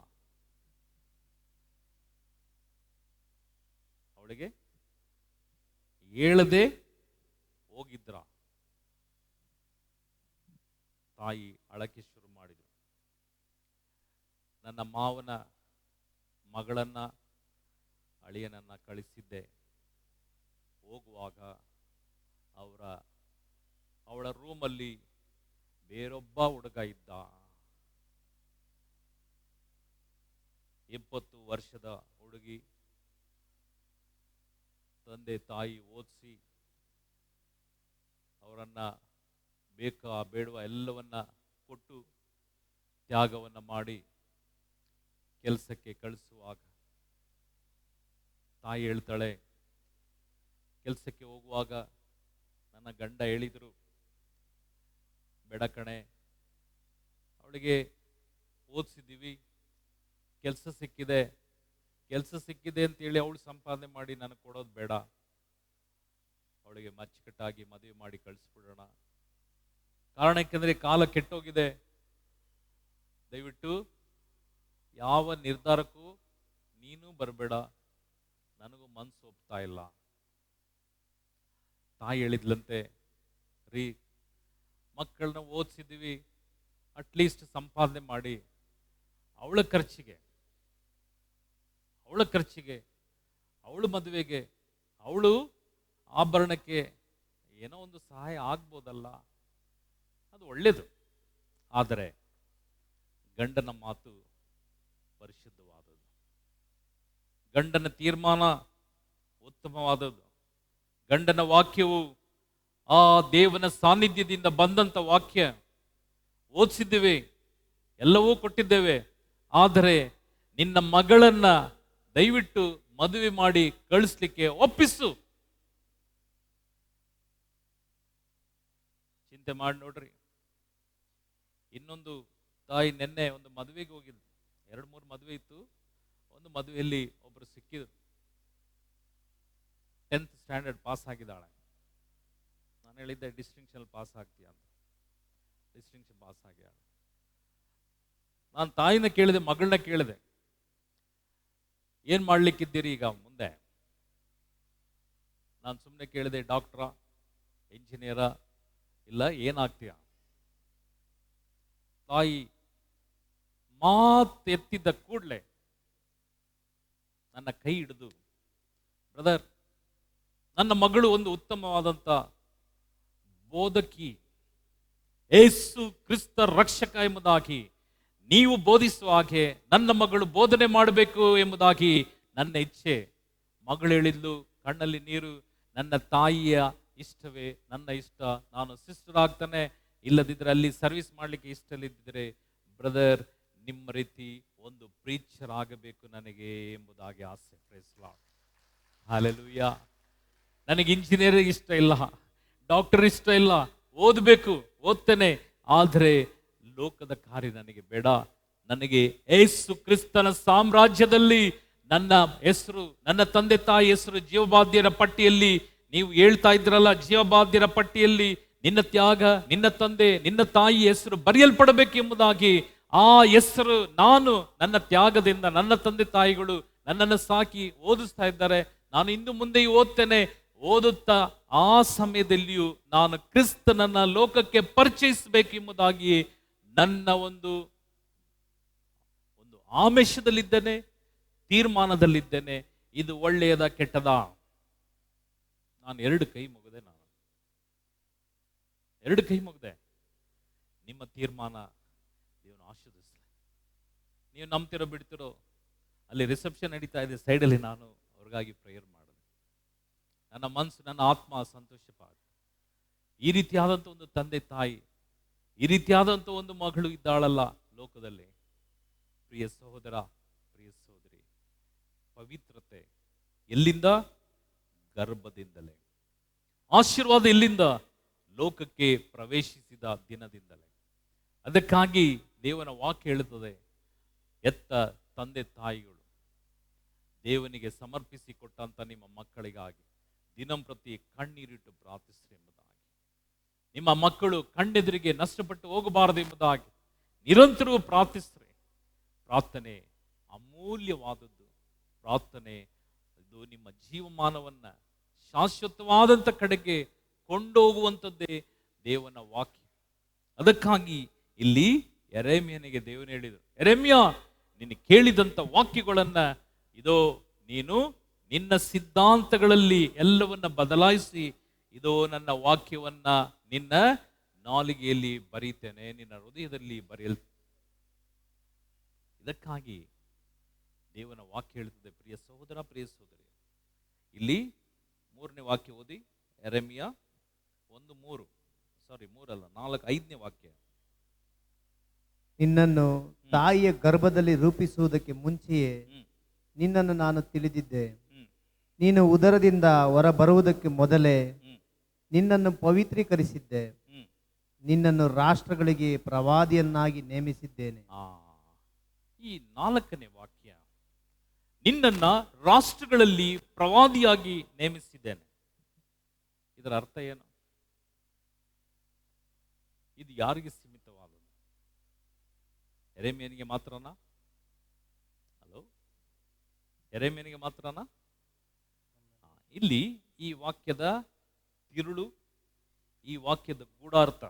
ಅವಳಿಗೆ ಹೇಳದೆ ಹೋಗಿದ್ರ? ತಾಯಿ ಅಳಕ್ಕೆ ಶುರು ಮಾಡಿದ್ರು. ನನ್ನ ಮಾವನ ಮಗಳನ್ನ, ಅಳಿಯನನ್ನ ಕಳಿಸಿದ್ದೆ. ಹೋಗುವಾಗ ಅವಳ ರೂಮಲ್ಲಿ ಬೇರೊಬ್ಬ ಹುಡುಗ ಇದ್ದ. 20 ವರ್ಷದ ಹುಡುಗಿ. ತಂದೆ ತಾಯಿ ಓದಿಸಿ ಅವರನ್ನ ಬೇಕಾ ಬೇಡವಾ ಎಲ್ಲವನ್ನ ಕೊಟ್ಟು ತ್ಯಾಗವನ್ನು ಮಾಡಿ ಕೆಲಸಕ್ಕೆ ಕಳಿಸುವಾಗ ತಾಯಿ ಹೇಳ್ತಾಳೆ, ಕೆಲಸಕ್ಕೆ ಹೋಗುವಾಗ ನನ್ನ ಗಂಡ ಹೇಳಿದರು, ಬೇಡ ಕಣೆ, ಅವಳಿಗೆ ಓದಿಸಿದ್ದೀವಿ, ಕೆಲಸ ಸಿಕ್ಕಿದೆ ಅಂತೇಳಿ ಅವಳು ಸಂಪಾದನೆ ಮಾಡಿ ನನಗೆ ಕೊಡೋದು ಬೇಡ, ಅವಳಿಗೆ ಮಚ್ಚಕಟ್ಟಾಗಿ ಮದುವೆ ಮಾಡಿ ಕಳಿಸ್ಬಿಡೋಣ. ಕಾರಣಕ್ಕೆಂದರೆ ಕಾಲ ಕೆಟ್ಟೋಗಿದೆ. ದಯವಿಟ್ಟು ಯಾವ ನಿರ್ಧಾರಕ್ಕೂ ನೀನು ಬರಬೇಡ, ನನಗೂ ಮನಸ್ಸು ಒಪ್ತಾ ಇಲ್ಲ. ತಾಯಿ ಹೇಳಿದ್ಲಂತೆ, ರೀ ಮಕ್ಕಳನ್ನ ಓದಿಸಿದ್ದೀವಿ, ಅಟ್ಲೀಸ್ಟ್ ಸಂಪಾದನೆ ಮಾಡಿ ಅವಳ ಖರ್ಚಿಗೆ, ಅವಳ ಮದುವೆಗೆ, ಅವಳು ಆಭರಣಕ್ಕೆ ಏನೋ ಒಂದು ಸಹಾಯ ಆಗ್ಬೋದಲ್ಲ, ಅದು ಒಳ್ಳೇದು. ಆದರೆ ಗಂಡನ ಮಾತು ಪರಿಶುದ್ಧವಾದದ್ದು, ಗಂಡನ ತೀರ್ಮಾನ ಉತ್ತಮವಾದದ್ದು, ಗಂಡನ ವಾಕ್ಯವು ಆ ದೇವನ ಸಾನ್ನಿಧ್ಯದಿಂದ ಬಂದಂಥ ವಾಕ್ಯ. ಓದಿಸಿದ್ದೇವೆ, ಎಲ್ಲವೂ ಕೊಟ್ಟಿದ್ದೇವೆ, ಆದರೆ ನಿನ್ನ ಮಗಳನ್ನ ದಯವಿಟ್ಟು ಮದುವೆ ಮಾಡಿ ಕಳಿಸ್ಲಿಕ್ಕೆ ಒಪ್ಪಿಸು. ಚಿಂತೆ ಮಾಡಿ ನೋಡ್ರಿ. ಇನ್ನೊಂದು ತಾಯಿ ನೆನ್ನೆ ಒಂದು ಮದುವೆಗೆ ಹೋಗಿದ್ದು, 2-3 ಮದುವೆ ಇತ್ತು. ಒಂದು ಮದುವೆಯಲ್ಲಿ ಒಬ್ಬರು ಸಿಕ್ಕಿದ್ರು, 10th ಸ್ಟ್ಯಾಂಡರ್ಡ್ ಪಾಸ್ ಆಗಿದ್ದಾಳೆ. ನಾನು ಹೇಳಿದ್ದೆ ಡಿಸ್ಟಿಂಕ್ಷನ್ ಪಾಸ್ ಆಗ್ತೀಯ ಅಂತ. ಡಿಸ್ಟಿಂಕ್ಷನ್ ಪಾಸ್ ಆಗ್ಯಾಳ. ನಾನು ತಾಯಿನ ಕೇಳಿದೆ, ಮಗಳನ್ನ ಕೇಳಿದೆ, ಏನ್ ಮಾಡ್ಲಿಕ್ಕಿದ್ದೀರಿ ಈಗ ಮುಂದೆ? ನಾನು ಸುಮ್ಮನೆ ಕೇಳಿದೆ, ಡಾಕ್ಟ್ರಾ, ಇಂಜಿನಿಯರಾ, ಇಲ್ಲ ಏನಾಗ್ತೀಯ? ತಾಯಿ ಮಾತು ಎತ್ತಿದ್ದ ಕೂಡಲೇ ನನ್ನ ಕೈ ಹಿಡಿದು, ಬ್ರದರ್, ನನ್ನ ಮಗಳು ಒಂದು ಉತ್ತಮವಾದಂಥ ಬೋಧಕಿ, ಯೇಸು ಕ್ರಿಸ್ತ ರಕ್ಷಕ ಎಂಬುದಾಗಿ ನೀವು ಬೋಧಿಸುವ ಹಾಗೆ ನನ್ನ ಮಗಳು ಬೋಧನೆ ಮಾಡಬೇಕು ಎಂಬುದಾಗಿ ನನ್ನ ಇಚ್ಛೆ. ಮಗಳು ಹೇಳಿದ್ಲು, ಕಣ್ಣಲ್ಲಿ ನೀರು, ನನ್ನ ತಾಯಿಯ ಇಷ್ಟವೇ ನನ್ನ ಇಷ್ಟ, ನಾನು ಸಿಸ್ಟರ್ ಆಗ್ತಾನೆ, ಇಲ್ಲದಿದ್ದರೆ ಅಲ್ಲಿ ಸರ್ವಿಸ್ ಮಾಡಲಿಕ್ಕೆ ಇಷ್ಟಲಿದ್ದರೆ ಬ್ರದರ್ ನಿಮ್ಮ ರೀತಿ ಒಂದು ಪ್ರೀಚರ್ ಆಗಬೇಕು ನನಗೆ ಎಂಬುದಾಗಿ ಆಸೆ. Praise lord, hallelujah. ನನಗೆ ಇಂಜಿನಿಯರ್ ಇಷ್ಟ ಇಲ್ಲ, ಡಾಕ್ಟರ್ ಇಷ್ಟ ಇಲ್ಲ, ಓದಬೇಕು, ಓದ್ತೇನೆ, ಆದರೆ ಲೋಕದ ಕಾರ್ಯ ನನಗೆ ಬೇಡ. ನನಗೆ ಯೇಸು ಕ್ರಿಸ್ತನ ಸಾಮ್ರಾಜ್ಯದಲ್ಲಿ ನನ್ನ ಹೆಸರು, ನನ್ನ ತಂದೆ ತಾಯಿ ಹೆಸರು ಜೀವಬಾಧ್ಯರ ಪಟ್ಟಿಯಲ್ಲಿ, ನೀವು ಹೇಳ್ತಾ ಇದ್ರಲ್ಲ, ಜೀವಬಾಧ್ಯರ ಪಟ್ಟಿಯಲ್ಲಿ ನಿನ್ನ ತ್ಯಾಗ, ನಿನ್ನ ತಂದೆ, ನಿನ್ನ ತಾಯಿ ಹೆಸರು ಬರೆಯಲ್ಪಡಬೇಕು ಎಂಬುದಾಗಿ ಆ ಹೆಸರು ನಾನು ನನ್ನ ತ್ಯಾಗದಿಂದ, ನನ್ನ ತಂದೆ ತಾಯಿಗಳು ನನ್ನನ್ನು ಸಾಕಿ ಓದಿಸ್ತಾ ಇದ್ದಾರೆ, ನಾನು ಇನ್ನು ಮುಂದೆಯೂ ಓದ್ತೇನೆ. ಓದುತ್ತಾ ಆ ಸಮಯದಲ್ಲಿಯೂ ನಾನು ಕ್ರಿಸ್ತನನ್ನ ಲೋಕಕ್ಕೆ ಪರಿಚಯಿಸಬೇಕು ಎಂಬುದಾಗಿ ನನ್ನ ಒಂದು ಆಮಿಷದಲ್ಲಿದ್ದೇನೆ, ತೀರ್ಮಾನದಲ್ಲಿದ್ದೇನೆ. ಇದು ಒಳ್ಳೆಯದ ಕೆಟ್ಟದ? ನಾನು 2 ಕೈ ಮುಗಿದೆ. ನಿಮ್ಮ ತೀರ್ಮಾನ ದೇವನು ಆಶೀರ್ವದಿಸಲಿ. ನೀವು ನಂಬ್ತಿರೋ ಬಿಡ್ತಿರೋ, ಅಲ್ಲಿ ರಿಸೆಪ್ಷನ್ ನಡೀತಾ ಇದೆ, ಸೈಡಲ್ಲಿ ನಾನು ಅವ್ರಿಗಾಗಿ ಪ್ರೇಯರ್ ಮಾಡಿದೆ. ನನ್ನ ಮನಸ್ಸು, ನನ್ನ ಆತ್ಮ ಸಂತೋಷ ಪಾಡ. ಈ ರೀತಿಯಾದಂಥ ಒಂದು ತಂದೆ ತಾಯಿ, ಈ ರೀತಿಯಾದಂಥ ಒಂದು ಮಗಳು ಇದ್ದಾಳಲ್ಲ ಲೋಕದಲ್ಲಿ. ಪ್ರಿಯ ಸಹೋದರ, ಪ್ರಿಯ ಸಹೋದರಿ, ಪವಿತ್ರತೆ ಎಲ್ಲಿಂದ? ಗರ್ಭದಿಂದಲೇ. ಆಶೀರ್ವಾದ ಎಲ್ಲಿಂದ? ಲೋಕಕ್ಕೆ ಪ್ರವೇಶಿಸಿದ ದಿನದಿಂದಲೇ. ಅದಕ್ಕಾಗಿ ದೇವನ ವಾಕ್ಯ ಹೇಳುತ್ತದೆ, ಎತ್ತ ತಂದೆ ತಾಯಿಗಳು ದೇವನಿಗೆ ಸಮರ್ಪಿಸಿ ಕೊಟ್ಟಂತ ನಿಮ್ಮ ಮಕ್ಕಳಿಗಾಗಿ ದಿನಂಪ್ರತಿ ಕಣ್ಣೀರಿಟ್ಟು ಪ್ರಾರ್ಥಿಸ್ರಿ ಎಂಬುದಾಗಿ. ನಿಮ್ಮ ಮಕ್ಕಳು ಕಣ್ಣೆದುರಿಗೆ ನಷ್ಟಪಟ್ಟು ಹೋಗಬಾರದು ಎಂಬುದಾಗಿ ನಿರಂತರವೂ ಪ್ರಾರ್ಥಿಸ್ರಿ. ಪ್ರಾರ್ಥನೆ ಅಮೂಲ್ಯವಾದದ್ದು. ಪ್ರಾರ್ಥನೆ ಇದು ನಿಮ್ಮ ಜೀವಮಾನವನ್ನ ಶಾಶ್ವತವಾದಂಥ ಕಡೆಗೆ ಕೊಂಡೋಗುವಂಥದ್ದೇ ದೇವನ ವಾಕ್ಯ. ಅದಕ್ಕಾಗಿ ಇಲ್ಲಿ ಯೆರೆಮೀಯನಿಗೆ ದೇವನು ಹೇಳಿದರು, ಯೆರೆಮೀಯ, ನೀನು ಕೇಳಿದಂಥ ವಾಕ್ಯಗಳನ್ನ ಇದೋ ನೀನು ನಿನ್ನ ಸಿದ್ಧಾಂತಗಳಲ್ಲಿ ಎಲ್ಲವನ್ನ ಬದಲಾಯಿಸಿ, ಇದೋ ನನ್ನ ವಾಕ್ಯವನ್ನ ನಿನ್ನ ನಾಲಿಗೆಯಲ್ಲಿ ಬರೀತೇನೆ, ನಿನ್ನ ಹೃದಯದಲ್ಲಿ ಬರೆಯಲ್. ಇದಕ್ಕಾಗಿ ದೇವನ ವಾಕ್ಯ ಹೇಳುತ್ತದೆ, ಪ್ರಿಯ ಸಹೋದರ, ಪ್ರಿಯ ಸಹೋದರಿ. ಇಲ್ಲಿ 3ನೇ ವಾಕ್ಯ ಓದಿ, ಯೆರೆಮೀಯ 5ನೇ ವಾಕ್ಯ. ನಿನ್ನನ್ನು ತಾಯಿಯ ಗರ್ಭದಲ್ಲಿ ರೂಪಿಸುವುದಕ್ಕೆ ಮುಂಚೆಯೇ ನಿನ್ನನ್ನು ನಾನು ತಿಳಿದಿದ್ದೆ. ನೀನು ಉದರದಿಂದ ಹೊರ ಬರುವುದಕ್ಕೆ ಮೊದಲೇ ನಿನ್ನನ್ನು ಪವಿತ್ರೀಕರಿಸಿದ್ದೆ. ನಿನ್ನನ್ನು ರಾಷ್ಟ್ರಗಳಿಗೆ ಪ್ರವಾದಿಯನ್ನಾಗಿ ನೇಮಿಸಿದ್ದೇನೆ. ಈ 4ನೇ ವಾಕ್ಯ, ನಿನ್ನನ್ನ ರಾಷ್ಟ್ರಗಳಲ್ಲಿ ಪ್ರವಾದಿಯಾಗಿ ನೇಮಿಸಿದ್ದೇನೆ. ಇದರ ಅರ್ಥ ಏನು? ಇದು ಯಾರಿಗೆ ಸೀಮಿತವಾದದ್ದು? ಯೆರೆಮೀಯನಿಗೆ ಮಾತ್ರನಾ? ಹಲೋ, ಯೆರೆಮೀಯನಿಗೆ ಮಾತ್ರನಾ? ಇಲ್ಲಿ ಈ ವಾಕ್ಯದ ತಿರುಳು, ಈ ವಾಕ್ಯದ ಗೂಢಾರ್ಥ,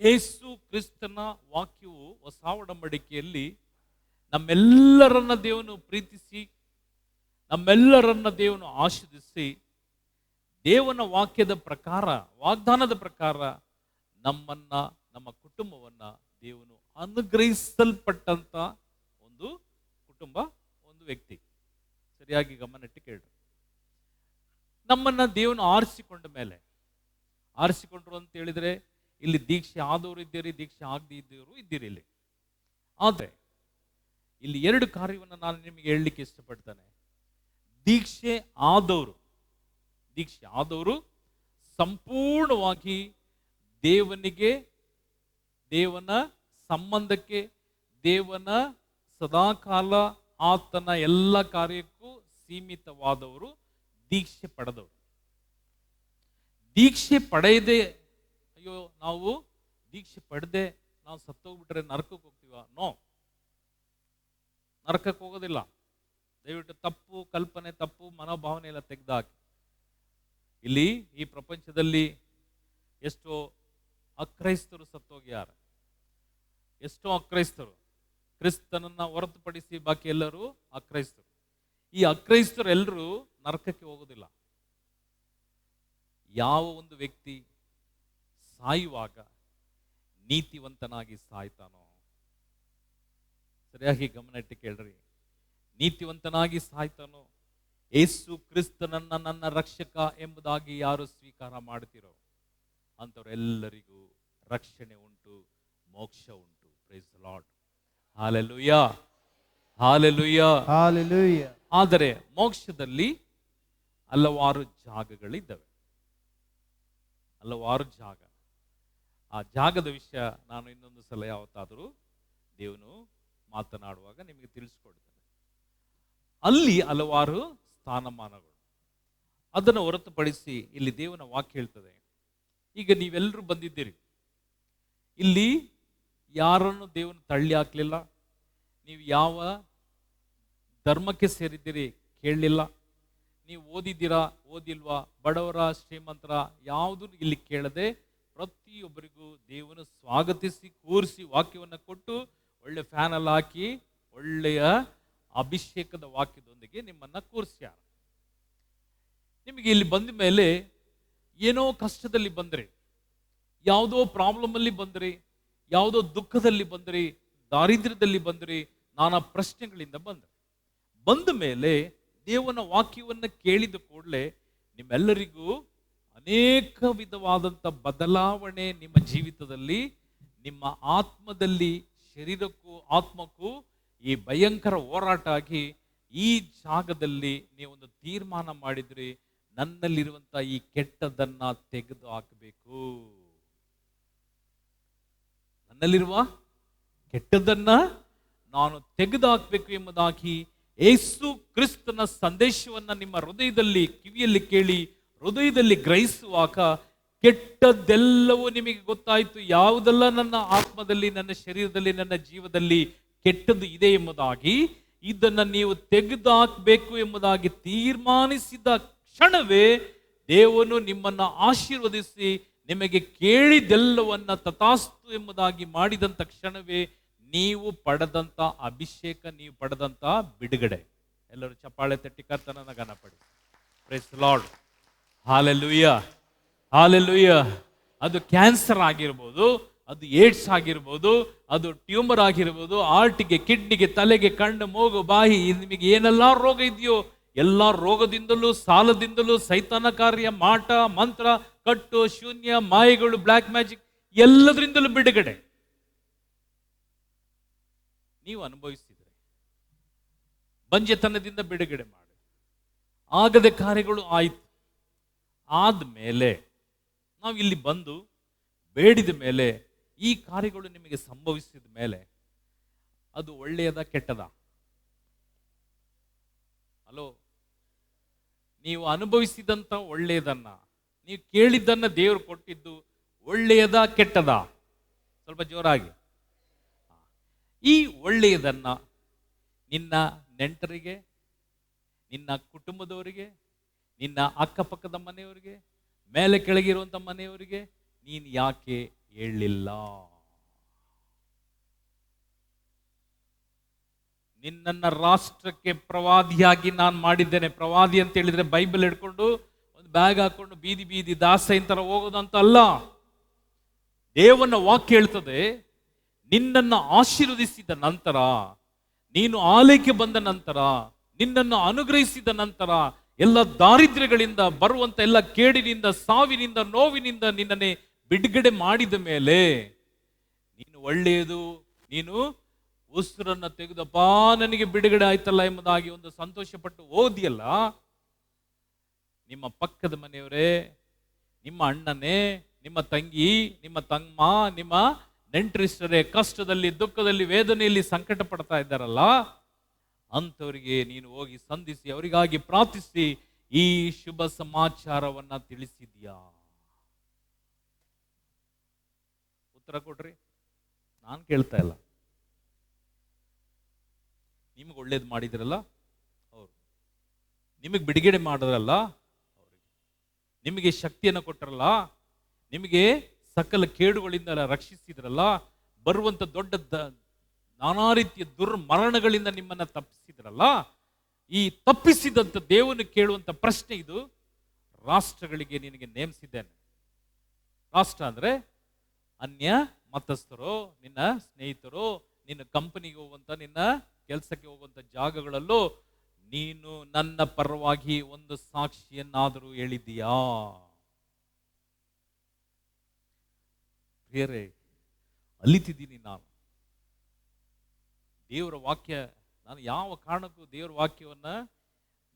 ಯೇಸು ಕ್ರಿಸ್ತನ ವಾಕ್ಯವು ಹೊಸ ಒಡಂಬಡಿಕೆಯಲ್ಲಿ ನಮ್ಮೆಲ್ಲರನ್ನ ದೇವನು ಪ್ರೀತಿಸಿ, ನಮ್ಮೆಲ್ಲರನ್ನ ದೇವನು ಆಶೀರ್ವದಿಸಿ, ದೇವನ ವಾಕ್ಯದ ಪ್ರಕಾರ, ವಾಗ್ದಾನದ ಪ್ರಕಾರ ನಮ್ಮನ್ನ, ನಮ್ಮ ಕುಟುಂಬವನ್ನ ದೇವನು ಅನುಗ್ರಹಿಸಲ್ಪಟ್ಟಂತ ಒಂದು ಕುಟುಂಬ, ಒಂದು ವ್ಯಕ್ತಿ. ಸರಿಯಾಗಿ ಗಮನಿಟ್ಟು ಕೇಳ್ರಿ. ನಮ್ಮನ್ನ ದೇವನು ಆರಿಸಿಕೊಂಡ ಮೇಲೆ, ಆರಿಸಿಕೊಂಡ್ರು ಅಂತ ಹೇಳಿದ್ರೆ ಇಲ್ಲಿ ದೀಕ್ಷೆ ಆದವರು ಇದ್ದೀರಿ, ದೀಕ್ಷೆ ಆಗದೆ ಇದ್ದವರು ಇದ್ದೀರಿ ಇಲ್ಲಿ. ಆದರೆ ಇಲ್ಲಿ 2 ಕಾರ್ಯವನ್ನು ನಾನು ನಿಮಗೆ ಹೇಳಲಿಕ್ಕೆ ಇಷ್ಟಪಡ್ತೇನೆ. ದೀಕ್ಷೆ ಆದವರು ಸಂಪೂರ್ಣವಾಗಿ ದೇವನಿಗೆ, ದೇವನ ಸಂಬಂಧಕ್ಕೆ, ದೇವನ ಸದಾಕಾಲ ಆತನ ಎಲ್ಲ ಕಾರ್ಯಕ್ಕೂ ಸೀಮಿತವಾದವರು, ದೀಕ್ಷೆ ಪಡೆದವರು. ದೀಕ್ಷೆ ಪಡೆಯದೆ ಅಯ್ಯೋ ನಾವು ದೀಕ್ಷೆ ಪಡೆದೆ ನಾವು ಸತ್ತೋಗ್ಬಿಟ್ರೆ ನರಕಕ್ಕೆ ಹೋಗ್ತೀವ? ನೋ, ನರಕಕ್ಕೆ ಹೋಗೋದಿಲ್ಲ. ದಯವಿಟ್ಟು ತಪ್ಪು ಕಲ್ಪನೆ, ತಪ್ಪು ಮನೋಭಾವನೆ ಎಲ್ಲ ತೆಗೆದಾಕಿ. ಇಲ್ಲಿ ಈ ಪ್ರಪಂಚದಲ್ಲಿ ಎಷ್ಟೋ ಅಕ್ರೈಸ್ತರು ಸತ್ತೋಗ್ಯಾರ. ಎಷ್ಟೋ ಅಕ್ರೈಸ್ತರು, ಕ್ರಿಸ್ತನನ್ನ ಹೊರತುಪಡಿಸಿ ಬಾಕಿ ಎಲ್ಲರೂ ಅಕ್ರೈಸ್ತರು. ಈ ಅಕ್ರೈಸ್ತರು ಎಲ್ಲರೂ ನರಕಕ್ಕೆ ಹೋಗೋದಿಲ್ಲ. ಯಾವ ಒಂದು ವ್ಯಕ್ತಿ ಸಾಯುವಾಗ ನೀತಿವಂತನಾಗಿ ಸಾಯ್ತಾನೋ, ಸರಿಯಾಗಿ ಗಮನ ಇಟ್ಟು ಕೇಳ್ರಿ, ನೀತಿವಂತನಾಗಿ ಸಾಯ್ತಾನೋ, ಯೇಸು ಕ್ರಿಸ್ತನನ್ನ ನನ್ನ ರಕ್ಷಕ ಎಂಬುದಾಗಿ ಯಾರು ಸ್ವೀಕಾರ ಮಾಡ್ತಿರೋ ಅಂಥವರೆಲ್ಲರಿಗೂ ರಕ್ಷಣೆ ಉಂಟು, ಮೋಕ್ಷ ಉಂಟು. Praise the lord. Hallelujah, hallelujah, hallelujah. ಆದರೆ ಮೋಕ್ಷದಲ್ಲಿ ಹಲವಾರು ಜಾಗಗಳಿದ್ದಾವೆ, ಹಲವಾರು ಜಾಗ. ಆ ಜಾಗದ ವಿಷಯ ನಾನು ಇನ್ನೊಂದು ಸಲ ಯಾವತ್ತಾದರೂ ದೇವನು ಮಾತನಾಡುವಾಗ ನಿಮಗೆ ತಿಳಿಸ್ಕೊಡ್ತೇನೆ. ಅಲ್ಲಿ ಹಲವಾರು ಸ್ಥಾನಮಾನಗಳು. ಅದನ್ನು ಹೊರತುಪಡಿಸಿ ಇಲ್ಲಿ ದೇವನ ವಾಕ್ಯ ಹೇಳ್ತದೆ, ಈಗ ನೀವೆಲ್ಲರೂ ಬಂದಿದ್ದೀರಿ, ಇಲ್ಲಿ ಯಾರನ್ನು ದೇವನು ತಳ್ಳಿ ಹಾಕ್ಲಿಲ್ಲ, ನೀವು ಯಾವ ಧರ್ಮಕ್ಕೆ ಸೇರಿದ್ದೀರಿ ಕೇಳಲಿಲ್ಲ, ನೀವು ಓದಿದ್ದೀರಾ ಓದಿಲ್ವಾ, ಬಡವರ ಶ್ರೀಮಂತರ ಯಾವುದು ಇಲ್ಲಿ ಕೇಳದೆ ಪ್ರತಿಯೊಬ್ಬರಿಗೂ ದೇವನು ಸ್ವಾಗತಿಸಿ ಕೂರಿಸಿ ವಾಕ್ಯವನ್ನು ಕೊಟ್ಟು ಒಳ್ಳೆ ಫ್ಯಾನ್ ಎಲ್ಲ ಹಾಕಿ ಒಳ್ಳೆಯ ಅಭಿಷೇಕದ ವಾಕ್ಯದೊಂದಿಗೆ ನಿಮ್ಮನ್ನ ಕೂರಿಸ್ಯಾರ. ನಿಮಗೆ ಇಲ್ಲಿ ಬಂದ ಮೇಲೆ ಏನೋ ಕಷ್ಟದಲ್ಲಿ ಬಂದ್ರಿ, ಯಾವುದೋ ಪ್ರಾಬ್ಲಮ್ ಅಲ್ಲಿ ಬಂದ್ರಿ, ಯಾವುದೋ ದುಃಖದಲ್ಲಿ ಬಂದ್ರಿ, ದಾರಿದ್ರ್ಯದಲ್ಲಿ ಬಂದ್ರಿ, ನಾನಾ ಪ್ರಶ್ನೆಗಳಿಂದ ಬಂದ್ರಿ. ಬಂದ ಮೇಲೆ ದೇವನ ವಾಕ್ಯವನ್ನು ಕೇಳಿದ ಕೂಡಲೇ ನಿಮ್ಮೆಲ್ಲರಿಗೂ ಅನೇಕ ವಿಧವಾದಂಥ ಬದಲಾವಣೆ ನಿಮ್ಮ ಜೀವಿತದಲ್ಲಿ, ನಿಮ್ಮ ಆತ್ಮದಲ್ಲಿ, ಶರೀರಕ್ಕೂ ಆತ್ಮಕ್ಕೂ ಈ ಭಯಂಕರ ಹೋರಾಟ ಆಗಿ ಈ ಜಾಗದಲ್ಲಿ ನೀವೊಂದು ತೀರ್ಮಾನ ಮಾಡಿದ್ರಿ, ನನ್ನಲ್ಲಿರುವಂತ ಈ ಕೆಟ್ಟದನ್ನ ತೆಗೆದು ಹಾಕಬೇಕು, ನನ್ನಲ್ಲಿರುವ ಕೆಟ್ಟದನ್ನ ನಾನು ತೆಗೆದು ಹಾಕಬೇಕು ಎಂಬುದಾಗಿ ಯೇಸು ಕ್ರಿಸ್ತನ ಸಂದೇಶವನ್ನ ನಿಮ್ಮ ಹೃದಯದಲ್ಲಿ ಕಿವಿಯಲ್ಲಿ ಕೇಳಿ ಹೃದಯದಲ್ಲಿ ಗ್ರಹಿಸುವಾಗ ಕೆಟ್ಟದ್ದೆಲ್ಲವೂ ನಿಮಗೆ ಗೊತ್ತಾಯಿತು. ಯಾವುದೆಲ್ಲ ನನ್ನ ಆತ್ಮದಲ್ಲಿ, ನನ್ನ ಶರೀರದಲ್ಲಿ, ನನ್ನ ಜೀವದಲ್ಲಿ ಕೆಟ್ಟದ್ದು ಇದೆ ಎಂಬುದಾಗಿ, ಇದನ್ನು ನೀವು ತೆಗೆದು ಹಾಕಬೇಕು ಎಂಬುದಾಗಿ ತೀರ್ಮಾನಿಸಿದ ಕ್ಷಣವೇ ದೇವನು ನಿಮ್ಮನ್ನು ಆಶೀರ್ವದಿಸಿ ನಿಮಗೆ ಕೇಳಿದೆಲ್ಲವನ್ನ ತಥಾಸ್ತು ಎಂಬುದಾಗಿ ಮಾಡಿದಂಥ ಕ್ಷಣವೇ ನೀವು ಪಡೆದಂತ ಅಭಿಷೇಕ, ನೀವು ಪಡೆದಂತ ಬಿಡುಗಡೆ. ಎಲ್ಲರೂ ಚಪ್ಪಾಳೆ ತಟ್ಟಿ ಕರ್ತನನ್ನ ಘನಪಡಿ. Praise the lord. Hallelujah, hallelujah. ಅದು ಕ್ಯಾನ್ಸರ್ ಆಗಿರ್ಬೋದು, ಅದು ಏಡ್ಸ್ ಆಗಿರ್ಬೋದು, ಅದು ಟ್ಯೂಮರ್ ಆಗಿರ್ಬೋದು, ಹಾರ್ಟಿಗೆ, ಕಿಡ್ನಿಗೆ, ತಲೆಗೆ, ಕಣ್ಣು, ಮೂಗು, ಬಾಯಿ, ನಿಮಗೆ ಏನೆಲ್ಲ ರೋಗ ಇದೆಯೋ ಎಲ್ಲ ರೋಗದಿಂದಲೂ, ಸಾಲದಿಂದಲೂ, ಸೈತಾನ ಕಾರ್ಯ, ಮಾಟ, ಮಂತ್ರ, ಕಟ್ಟು, ಶೂನ್ಯ, ಮಾಯೆಗಳು, ಬ್ಲ್ಯಾಕ್ ಮ್ಯಾಜಿಕ್ ಎಲ್ಲದರಿಂದಲೂ ಬಿಡುಗಡೆ ನೀವು ಅನುಭವಿಸಿದ್ರೆ, ಬಂಜೆತನದಿಂದ ಬಿಡುಗಡೆ ಮಾಡಿ, ಆಗದ ಕಾರ್ಯಗಳು ಆಯಿತು. ಆದ್ಮೇಲೆ ನಾವು ಇಲ್ಲಿ ಬಂದು ಬೇಡಿದ ಮೇಲೆ ಈ ಕಾರ್ಯಗಳು ನಿಮಗೆ ಸಂಭವಿಸಿದ ಮೇಲೆ ಅದು ಒಳ್ಳೆಯದ ಕೆಟ್ಟದ? ಹಲೋ, ನೀವು ಅನುಭವಿಸಿದಂತ ಒಳ್ಳೆಯದನ್ನ, ನೀವು ಕೇಳಿದ್ದನ್ನ ದೇವರು ಕೊಟ್ಟಿದ್ದು ಒಳ್ಳೆಯದ ಕೆಟ್ಟದ? ಸ್ವಲ್ಪ ಜೋರಾಗಿ. ಈ ಒಳ್ಳೆಯದನ್ನ ನಿನ್ನ ನೆಂಟರಿಗೆ, ನಿನ್ನ ಕುಟುಂಬದವರಿಗೆ, ನಿನ್ನ ಅಕ್ಕಪಕ್ಕದ ಮನೆಯವರಿಗೆ, ಮೇಲೆ ಕೆಳಗಿರುವಂತ ಮನೆಯವರಿಗೆ ನೀನು ಯಾಕೆ ಹೇಳಲಿಲ್ಲ? ನಿನ್ನನ್ನ ರಾಷ್ಟ್ರಕ್ಕೆ ಪ್ರವಾದಿಯಾಗಿ ನಾನು ಮಾಡಿದ್ದೇನೆ. ಪ್ರವಾದಿ ಅಂತ ಹೇಳಿದ್ರೆ ಬೈಬಲ್ ಹಿಡ್ಕೊಂಡು ಒಂದು ಬ್ಯಾಗ್ ಹಾಕೊಂಡು ಬೀದಿ ಬೀದಿ ದಾಸ ತರ ಹೋಗೋದಂತ ಅಲ್ಲ. ದೇವನ ವಾಕ್ಯ ಹೇಳ್ತದೆ, ನಿನ್ನನ್ನು ಆಶೀರ್ವದಿಸಿದ ನಂತರ, ನೀನು ಆಲಯಕ್ಕೆ ಬಂದ ನಂತರ, ನಿನ್ನನ್ನು ಅನುಗ್ರಹಿಸಿದ ನಂತರ, ಎಲ್ಲ ದಾರಿದ್ರ್ಯಗಳಿಂದ ಬರುವಂತ ಎಲ್ಲ ಕೇಡಿನಿಂದ, ಸಾವಿನಿಂದ, ನೋವಿನಿಂದ ನಿನ್ನನ್ನೇ ಬಿಡುಗಡೆ ಮಾಡಿದ ಮೇಲೆ ನೀನು ಒಳ್ಳೆಯದು, ನೀನು ಉಸಿರನ್ನ ತೆಗೆದಪ್ಪ ನನಗೆ ಬಿಡುಗಡೆ ಆಯ್ತಲ್ಲ ಎಂಬುದಾಗಿ ಒಂದು ಸಂತೋಷಪಟ್ಟು ಓದಿಯಲ್ಲ, ನಿಮ್ಮ ಪಕ್ಕದ ಮನೆಯವರೇ, ನಿಮ್ಮ ಅಣ್ಣನೇ, ನಿಮ್ಮ ತಂಗಿ, ನಿಮ್ಮ ತಮ್ಮ, ನಿಮ್ಮ ನೆಂಟರಿಷ್ಟರೇ ಕಷ್ಟದಲ್ಲಿ, ದುಃಖದಲ್ಲಿ, ವೇದನೆಯಲ್ಲಿ ಸಂಕಟ ಪಡ್ತಾ ಇದ್ದಾರಲ್ಲ, ಅಂಥವರಿಗೆ ನೀನು ಹೋಗಿ ಸಂಧಿಸಿ ಅವರಿಗಾಗಿ ಪ್ರಾರ್ಥಿಸಿ ಈ ಶುಭ ಸಮಾಚಾರವನ್ನ ತಿಳಿಸಿದ್ಯಾ? ಉತ್ತರ ಕೊಡ್ರಿ. ನಾನು ಕೇಳ್ತಾ ಇಲ್ಲ. ನಿಮಗೆ ಒಳ್ಳೇದು ಮಾಡಿದ್ರಲ್ಲ ಅವರು, ನಿಮಗೆ ಬಿಡುಗಡೆ ಮಾಡಿದ್ರಲ್ಲ ಅವರಿಗೆ, ನಿಮಗೆ ಶಕ್ತಿಯನ್ನು ಕೊಟ್ಟರಲ್ಲ, ನಿಮಗೆ ಸಕಲ ಕೇಡುಗಳಿಂದ ರಕ್ಷಿಸಿದ್ರಲ್ಲ, ಬರುವಂತ ದೊಡ್ಡ ನಾನಾ ರೀತಿಯ ದುರ್ಮರಣಗಳಿಂದ ನಿಮ್ಮನ್ನ ತಪ್ಪಿಸಿದ್ರಲ್ಲ, ಈ ತಪ್ಪಿಸಿದಂತ ದೇವನು ಕೇಳುವಂತ ಪ್ರಶ್ನೆ ಇದು. ರಾಷ್ಟ್ರಗಳಿಗೆ ನಿನಗೆ ನೇಮಿಸಿದ್ದೇನೆ. ರಾಷ್ಟ್ರ ಅಂದ್ರೆ ಅನ್ಯ ಮತಸ್ಥರು, ನಿನ್ನ ಸ್ನೇಹಿತರು, ನಿನ್ನ ಕಂಪನಿಗೆ ಹೋಗುವಂತ, ನಿನ್ನ ಕೆಲಸಕ್ಕೆ ಹೋಗುವಂತ ಜಾಗಗಳಲ್ಲೂ ನೀನು ನನ್ನ ಪರವಾಗಿ ಒಂದು ಸಾಕ್ಷಿಯನ್ನಾದರೂ ಹೇಳಿದ್ದೀಯಾ? ಬೇರೆ ಅಲಿತಿದ್ದೀನಿ ನಾನು. ದೇವರ ವಾಕ್ಯ, ನಾನು ಯಾವ ಕಾರಣಕ್ಕೂ ದೇವರ ವಾಕ್ಯವನ್ನ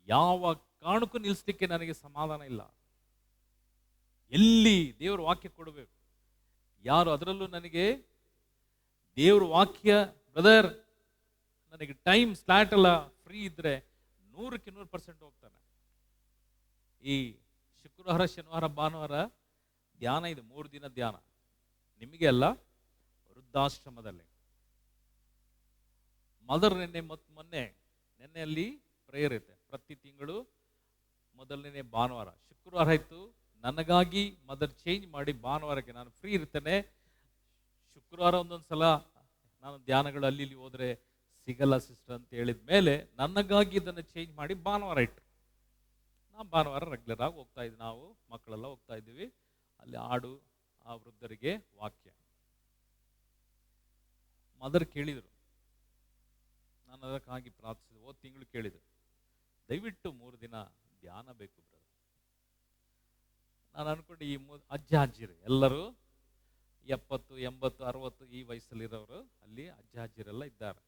ಯಾವ ಕಾರಣಕ್ಕೂ ನಿಲ್ಲಿಸ್ಲಿಕ್ಕೆ ನನಗೆ ಸಮಾಧಾನ ಇಲ್ಲ. ಎಲ್ಲಿ ದೇವರ ವಾಕ್ಯ ಕೊಡಬೇಕು, ಯಾರು ಅದರಲ್ಲೂ ನನಗೆ ದೇವರ ವಾಕ್ಯ, ಬ್ರದರ್ ನನಗೆ ಟೈಮ್ ಸ್ಲಾಟ್ ಎಲ್ಲ ಫ್ರೀ ಇದ್ರೆ 100ಕ್ಕೆ 100% ಹೋಗ್ತಾನೆ. ಈ ಶುಕ್ರವಾರ, ಶನಿವಾರ, ಭಾನುವಾರ ಧ್ಯಾನ ಇದೆ, 3 ದಿನ ಧ್ಯಾನ. ನಿಮಗೆ ಅಲ್ಲ, ವೃದ್ಧಾಶ್ರಮದಲ್ಲಿ. ಮದರ್ ನೆನ್ನೆ ಮತ್ತು ನೆನ್ನೆಯಲ್ಲಿ ಪ್ರೇಯರ್ ಇರುತ್ತೆ. ಪ್ರತಿ ತಿಂಗಳು ಮೊದಲನೇ ಭಾನುವಾರ. ಶುಕ್ರವಾರ ಆಯ್ತು, ನನಗಾಗಿ ಮದರ್ ಚೇಂಜ್ ಮಾಡಿ ಭಾನುವಾರಕ್ಕೆ ನಾನು ಫ್ರೀ ಇರ್ತೇನೆ. ಶುಕ್ರವಾರ ಒಂದೊಂದು ಸಲ ನಾನು ಧ್ಯಾನಗಳು ಅಲ್ಲಿ ಇಲ್ಲಿ ಹೋದ್ರೆ ಸಿಗಲ್ಲ ಸಿಸ್ಟರ್ ಅಂತ ಹೇಳಿದ ಮೇಲೆ ನನಗಾಗಿ ಇದನ್ನು ಚೇಂಜ್ ಮಾಡಿ ಭಾನುವಾರ ಇಟ್ಟರು. ನಾವು ಭಾನುವಾರ ರೆಗ್ಯುಲರ್ ಆಗಿ ಹೋಗ್ತಾ ಇದ್ವಿ, ನಾವು ಮಕ್ಕಳೆಲ್ಲ ಹೋಗ್ತಾ ಇದ್ದೀವಿ. ಅಲ್ಲಿ ಹಾಡು, ಆ ವೃದ್ಧರಿಗೆ ವಾಕ್ಯ. ಮದರ್ ಕೇಳಿದರು, ನಾನು ಅದಕ್ಕಾಗಿ ಪ್ರಾರ್ಥಿಸಿದೆ. ಹೋದ ತಿಂಗಳು ಕೇಳಿದರು, ದಯವಿಟ್ಟು 3 ದಿನ ಧ್ಯಾನ ಬೇಕು ಬ್ರದರ್. ನಾನು ಅನ್ಕೊಂಡು ಈ ಅಜ್ಜ ಅಜ್ಜಿರು ಎಲ್ಲರೂ 70, 80, 60 ಈ ವಯಸ್ಸಲ್ಲಿರೋರು ಅಲ್ಲಿ ಅಜ್ಜ ಅಜ್ಜಿರೆಲ್ಲ ಇದ್ದಾರೆ.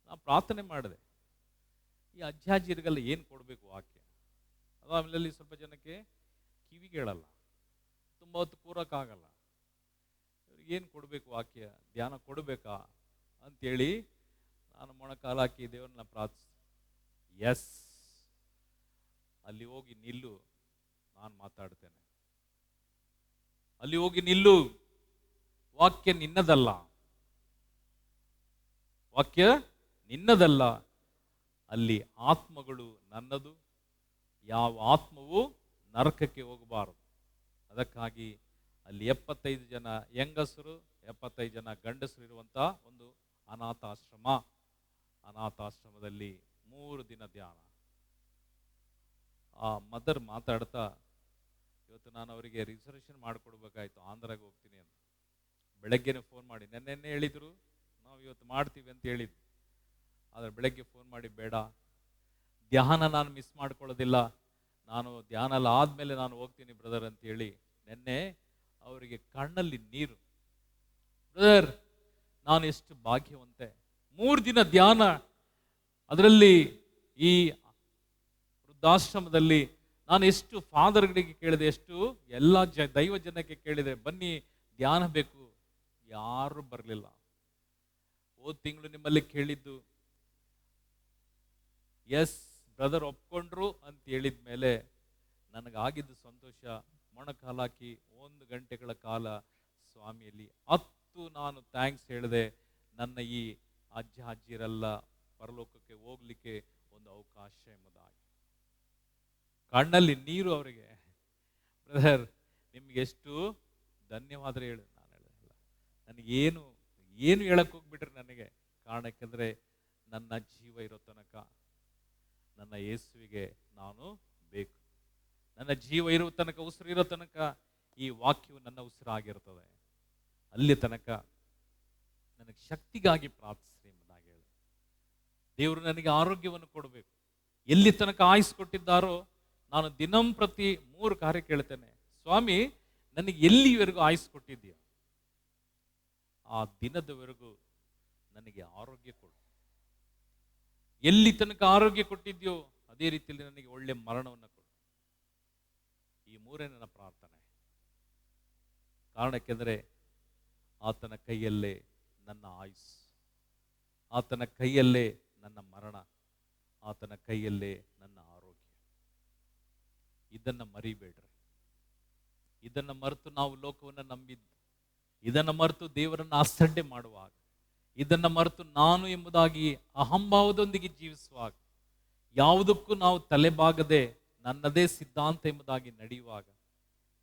ನಾನು ಪ್ರಾರ್ಥನೆ ಮಾಡಿದೆ, ಈ ಅಜ್ಜ ಅಜ್ಜಿರಿಗೆಲ್ಲ ಏನು ಕೊಡಬೇಕು ವಾಕ್ಯ? ಅದು ಆಮೇಲೆ ಸ್ವಲ್ಪ ಜನಕ್ಕೆ ಕಿವಿಗೆ ಹೇಳಲ್ಲ, ತುಂಬ ಹೊತ್ತು ಕೂರಕ್ಕಾಗಲ್ಲ. ಇವ್ರಿಗೆ ಏನು ಕೊಡಬೇಕು ವಾಕ್ಯ, ಧ್ಯಾನ ಕೊಡಬೇಕಾ ಅಂತೇಳಿ ನಾನು ಮೊಣಕಾಲ ಹಾಕಿ ದೇವರನ್ನ ಪ್ರಾರ್ಥಿಸಿ, ಎಸ್ ಅಲ್ಲಿ ಹೋಗಿ ನಿಲ್ಲು, ನಾನು ಮಾತಾಡ್ತೇನೆ. ಅಲ್ಲಿ ಹೋಗಿ ನಿಲ್ಲು, ವಾಕ್ಯ ನಿನ್ನದಲ್ಲ, ವಾಕ್ಯ ನಿನ್ನದಲ್ಲ. ಅಲ್ಲಿ ಆತ್ಮಗಳು ನನ್ನದು, ಯಾವ ಆತ್ಮವು ನರಕಕ್ಕೆ ಹೋಗಬಾರದು. ಅದಕ್ಕಾಗಿ ಅಲ್ಲಿ 75 ಜನ ಹೆಂಗಸರು, 75 ಜನ ಗಂಡಸರು ಇರುವಂತ ಒಂದು ಅನಾಥಾಶ್ರಮ. ಅನಾಥಾಶ್ರಮದಲ್ಲಿ 3 ದಿನ ಧ್ಯಾನ. ಆ ಮದರ್ ಮಾತಾಡ್ತಾ, ಇವತ್ತು ನಾನು ಅವರಿಗೆ ರಿಸರ್ವೇಷನ್ ಮಾಡಿಕೊಡ್ಬೇಕಾಯ್ತು, ಆಂಧ್ರಾಗೆ ಹೋಗ್ತೀನಿ ಅಂತ. ಬೆಳಗ್ಗೆನೇ ಫೋನ್ ಮಾಡಿ, ನೆನ್ನೆ ಹೇಳಿದ್ರು ನಾವು ಇವತ್ತು ಮಾಡ್ತೀವಿ ಅಂತ ಹೇಳಿದ್ವಿ. ಆದರೆ ಬೆಳಗ್ಗೆ ಫೋನ್ ಮಾಡಿ, ಬೇಡ ಧ್ಯಾನ ನಾನು ಮಿಸ್ ಮಾಡ್ಕೊಳ್ಳೋದಿಲ್ಲ, ನಾನು ಧ್ಯಾನ ಎಲ್ಲ ಆದಮೇಲೆ ನಾನು ಹೋಗ್ತೀನಿ ಬ್ರದರ್ ಅಂತ ಹೇಳಿ ನೆನ್ನೆ ಅವರಿಗೆ ಕಣ್ಣಲ್ಲಿ ನೀರು. ಬ್ರದರ್, ನಾನು ಎಷ್ಟು ಭಾಗ್ಯವಂತೆ. 3 ದಿನ ಧ್ಯಾನ, ಅದರಲ್ಲಿ ಈ ವೃದ್ಧಾಶ್ರಮದಲ್ಲಿ ನಾನು ಎಷ್ಟು ಫಾದರ್ಗಳಿಗೆ ಕೇಳಿದೆ, ಎಷ್ಟು ಎಲ್ಲ ದೈವ ಜನಕ್ಕೆ ಕೇಳಿದೆ, ಬನ್ನಿ ಧ್ಯಾನ ಬೇಕು. ಯಾರು ಬರಲಿಲ್ಲ. ಹೋದ ತಿಂಗಳು ನಿಮ್ಮಲ್ಲಿ ಕೇಳಿದ್ದು, ಎಸ್ ಬ್ರದರ್ ಒಪ್ಕೊಂಡ್ರು ಅಂತ ಹೇಳಿದ ಮೇಲೆ ನನಗಾಗಿದ್ದು ಸಂತೋಷ. ಮೊಣಕಾಲ ಹಾಕಿ 1 ಗಂಟೆಗಳ ಕಾಲ ಸ್ವಾಮಿಯಲ್ಲಿ ನಾನು ಥ್ಯಾಂಕ್ಸ್ ಹೇಳಿದೆ. ನನ್ನ ಈ ಅಜ್ಜ ಅಜ್ಜಿರೆಲ್ಲ ಪರಲೋಕಕ್ಕೆ ಹೋಗ್ಲಿಕ್ಕೆ ಒಂದು ಅವಕಾಶ ಎಂಬುದಾಗಿ. ಕಣ್ಣಲ್ಲಿ ನೀರು ಅವರಿಗೆ. ಬ್ರದರ್, ನಿಮ್ಗೆ ಎಷ್ಟು ಧನ್ಯವಾದ ಹೇಳಿ. ನಾನು ಹೇಳಿಲ್ಲ, ನನಗೇನು ಹೇಳಕ್ ಹೋಗ್ಬಿಟ್ರೆ ನನಗೆ ಕಾರಣಕ್ಕೆಂದ್ರೆ ನನ್ನ ಜೀವ ಇರೋ ತನಕ ನನ್ನ ಯೇಸುವಿಗೆ ನಾನು ಬೇಕು. ನನ್ನ ಜೀವ ಇರೋ ತನಕ, ಉಸಿರು ಇರೋ ತನಕ ಈ ವಾಕ್ಯವು ನನ್ನ ಉಸಿರಾಗಿರ್ತದೆ. ಅಲ್ಲಿ ತನಕ ನನಗೆ ಶಕ್ತಿಗಾಗಿ ಪ್ರಾರ್ಥಿಸ್ರಿ ಎಂಬುದಾಗಿ ಹೇಳಿ. ದೇವರು ನನಗೆ ಆರೋಗ್ಯವನ್ನು ಕೊಡಬೇಕು. ಎಲ್ಲಿ ತನಕ ಆಯುಸ್ಕೊಟ್ಟಿದ್ದಾರೋ ನಾನು ದಿನಂಪ್ರತಿ 3 ಕಾರ್ಯ ಕೇಳ್ತೇನೆ, ಸ್ವಾಮಿ ನನಗೆ ಎಲ್ಲಿವರೆಗೂ ಆಯುಸ್ಕೊಟ್ಟಿದ್ದೀಯ ಆ ದಿನದವರೆಗೂ ನನಗೆ ಆರೋಗ್ಯ ಕೊಡು. ಎಲ್ಲಿ ತನಕ ಆರೋಗ್ಯ ಕೊಟ್ಟಿದ್ಯೋ ಅದೇ ರೀತಿಯಲ್ಲಿ ನನಗೆ ಒಳ್ಳೆ ಮರಣವನ್ನು ಕೊಡು. ಈ 3 ನನ್ನ ಪ್ರಾರ್ಥನೆ. ಕಾರಣಕ್ಕೆಂದರೆ ಆತನ ಕೈಯಲ್ಲೇ ನನ್ನ ಆಯುಸ್, ಆತನ ಕೈಯಲ್ಲೇ ನನ್ನ ಮರಣ, ಆತನ ಕೈಯಲ್ಲೇ ನನ್ನ ಆರೋಗ್ಯ. ಇದನ್ನು ಮರಿಬೇಡ್ರಿ. ಇದನ್ನು ಮರೆತು ನಾವು ಲೋಕವನ್ನು ನಂಬಿದ್ದು, ಇದನ್ನು ಮರೆತು ದೇವರನ್ನು ಅಸಡ್ಡೆ ಮಾಡುವಾಗ, ಇದನ್ನು ಮರೆತು ನಾನು ಎಂಬುದಾಗಿ ಅಹಂಭಾವದೊಂದಿಗೆ ಜೀವಿಸುವಾಗ, ಯಾವುದಕ್ಕೂ ನಾವು ತಲೆಬಾಗದೆ ನನ್ನದೇ ಸಿದ್ಧಾಂತ ಎಂಬುದಾಗಿ ನಡೆಯುವಾಗ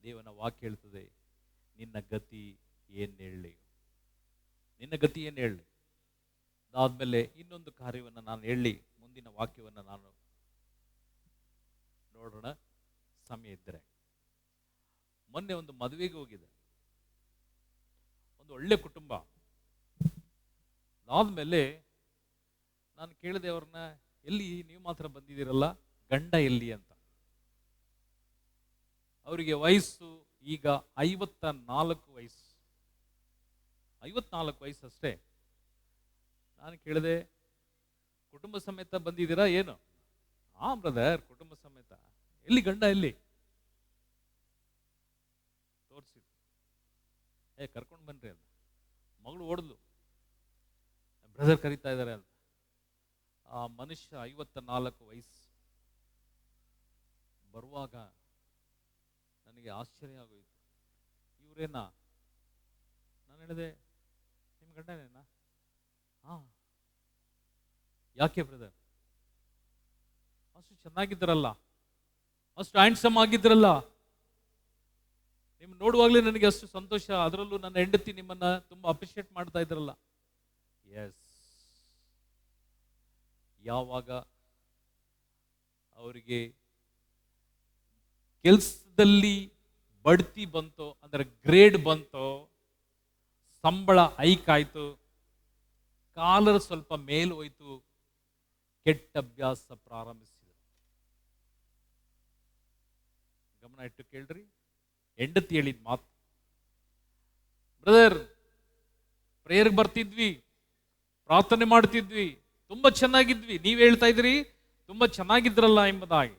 ದೇವನ ವಾಕ್ಯ ಹೇಳ್ತದೆ, ನಿನ್ನ ಗತಿ ಏನು ಹೇಳಲಿ, ನಿನ್ನ ಗತಿ ಏನು ಹೇಳಲಿ. ಅದಾದ್ಮೇಲೆ ಇನ್ನೊಂದು ಕಾರ್ಯವನ್ನು ನಾನು ಹೇಳಿ ಮುಂದಿನ ವಾಕ್ಯವನ್ನು ನಾನು ನೋಡೋಣ ಸಮಯ ಇದ್ದರೆ. ಮೊನ್ನೆ ಒಂದು ಮದುವೆಗೆ ಹೋಗಿದೆ, ಒಂದು ಒಳ್ಳೆ ಕುಟುಂಬ. ಅದಾದ್ಮೇಲೆ ನಾನು ಕೇಳಿದೆ ಅವ್ರನ್ನ, ಎಲ್ಲಿ ನೀವು ಮಾತ್ರ ಬಂದಿದ್ದೀರಲ್ಲ, ಗಂಡ ಎಲ್ಲಿ ಅಂತ. ಅವರಿಗೆ ವಯಸ್ಸು ಈಗ 54 ವಯಸ್ಸು, 54 ವಯಸ್ಸು ಅಷ್ಟೇ. ನಾನು ಕೇಳಿದೆ, ಕುಟುಂಬ ಸಮೇತ ಬಂದಿದ್ದೀರಾ ಏನು? ಹಾ ಬ್ರದರ್, ಕುಟುಂಬ ಸಮೇತ. ಎಲ್ಲಿ ಗಂಡ ಎಲ್ಲಿ? ತೋರಿಸಿದ್ರು. ಕರ್ಕೊಂಡು ಬನ್ರಿ ಅಂತ. ಮಗಳು ಓಡಿದ್ಲು, ಬ್ರದರ್ ಕರೀತಾ ಇದ್ದಾರೆ ಅಂತ. ಆ ಮನುಷ್ಯ 54 ವಯಸ್ಸು. ಬರುವಾಗ ನನಗೆ ಆಶ್ಚರ್ಯ ಆಗೋಯ್ತು, ಇವರೇನಾ? ನಾನು ಹೇಳಿದೆ, ನಿಮ್ಮ ಗಂಡನೇನಾ? ಹಾ. ಯಾಕೆ ಬ್ರದರ್? ಅಷ್ಟು ಚೆನ್ನಾಗಿದ್ದರಲ್ಲ, ಅಷ್ಟು ಹ್ಯಾಂಡ್ಸಮ್ ಆಗಿದ್ರಲ್ಲ, ನಿಮ್ಮ ನೋಡುವಾಗಲೇ ನನಗೆ ಅಷ್ಟು ಸಂತೋಷ. ಅದರಲ್ಲೂ ನನ್ನ ಹೆಂಡತಿ ನಿಮ್ಮನ್ನ ತುಂಬಾ ಅಪ್ರಿಷಿಯೇಟ್ ಮಾಡ್ತಾ ಇದ್ರಲ್ಲ. ಎಸ್, ಯಾವಾಗ ಅವರಿಗೆ ಕೆಲಸದಲ್ಲಿ ಬಡ್ತಿ ಬಂತೋ, ಅಂದ್ರೆ ಗ್ರೇಡ್ ಬಂತೋ, ಸಂಬಳ ಹೈಕ್ ಆಯ್ತು, ಕಾಲರ್ ಸ್ವಲ್ಪ ಮೇಲ್ ಹೋಯ್ತು, ಕೆಟ್ಟ ಅಭ್ಯಾಸ ಪ್ರಾರಂಭಿಸಿದರು. ಗಮನ ಇಟ್ಟು ಕೇಳ್ರಿ, ಹೆಂಡತಿ ಹೇಳಿದ ಮಾತು. ಬ್ರದರ್, ಪ್ರೇಯರ್ಗೆ ಬರ್ತಿದ್ವಿ, ಪ್ರಾರ್ಥನೆ ಮಾಡ್ತಿದ್ವಿ, ತುಂಬಾ ಚೆನ್ನಾಗಿದ್ವಿ, ನೀವ್ ಹೇಳ್ತಾ ಇದ್ರಿ ತುಂಬಾ ಚೆನ್ನಾಗಿದ್ರಲ್ಲ ಎಂಬುದಾಗಿ.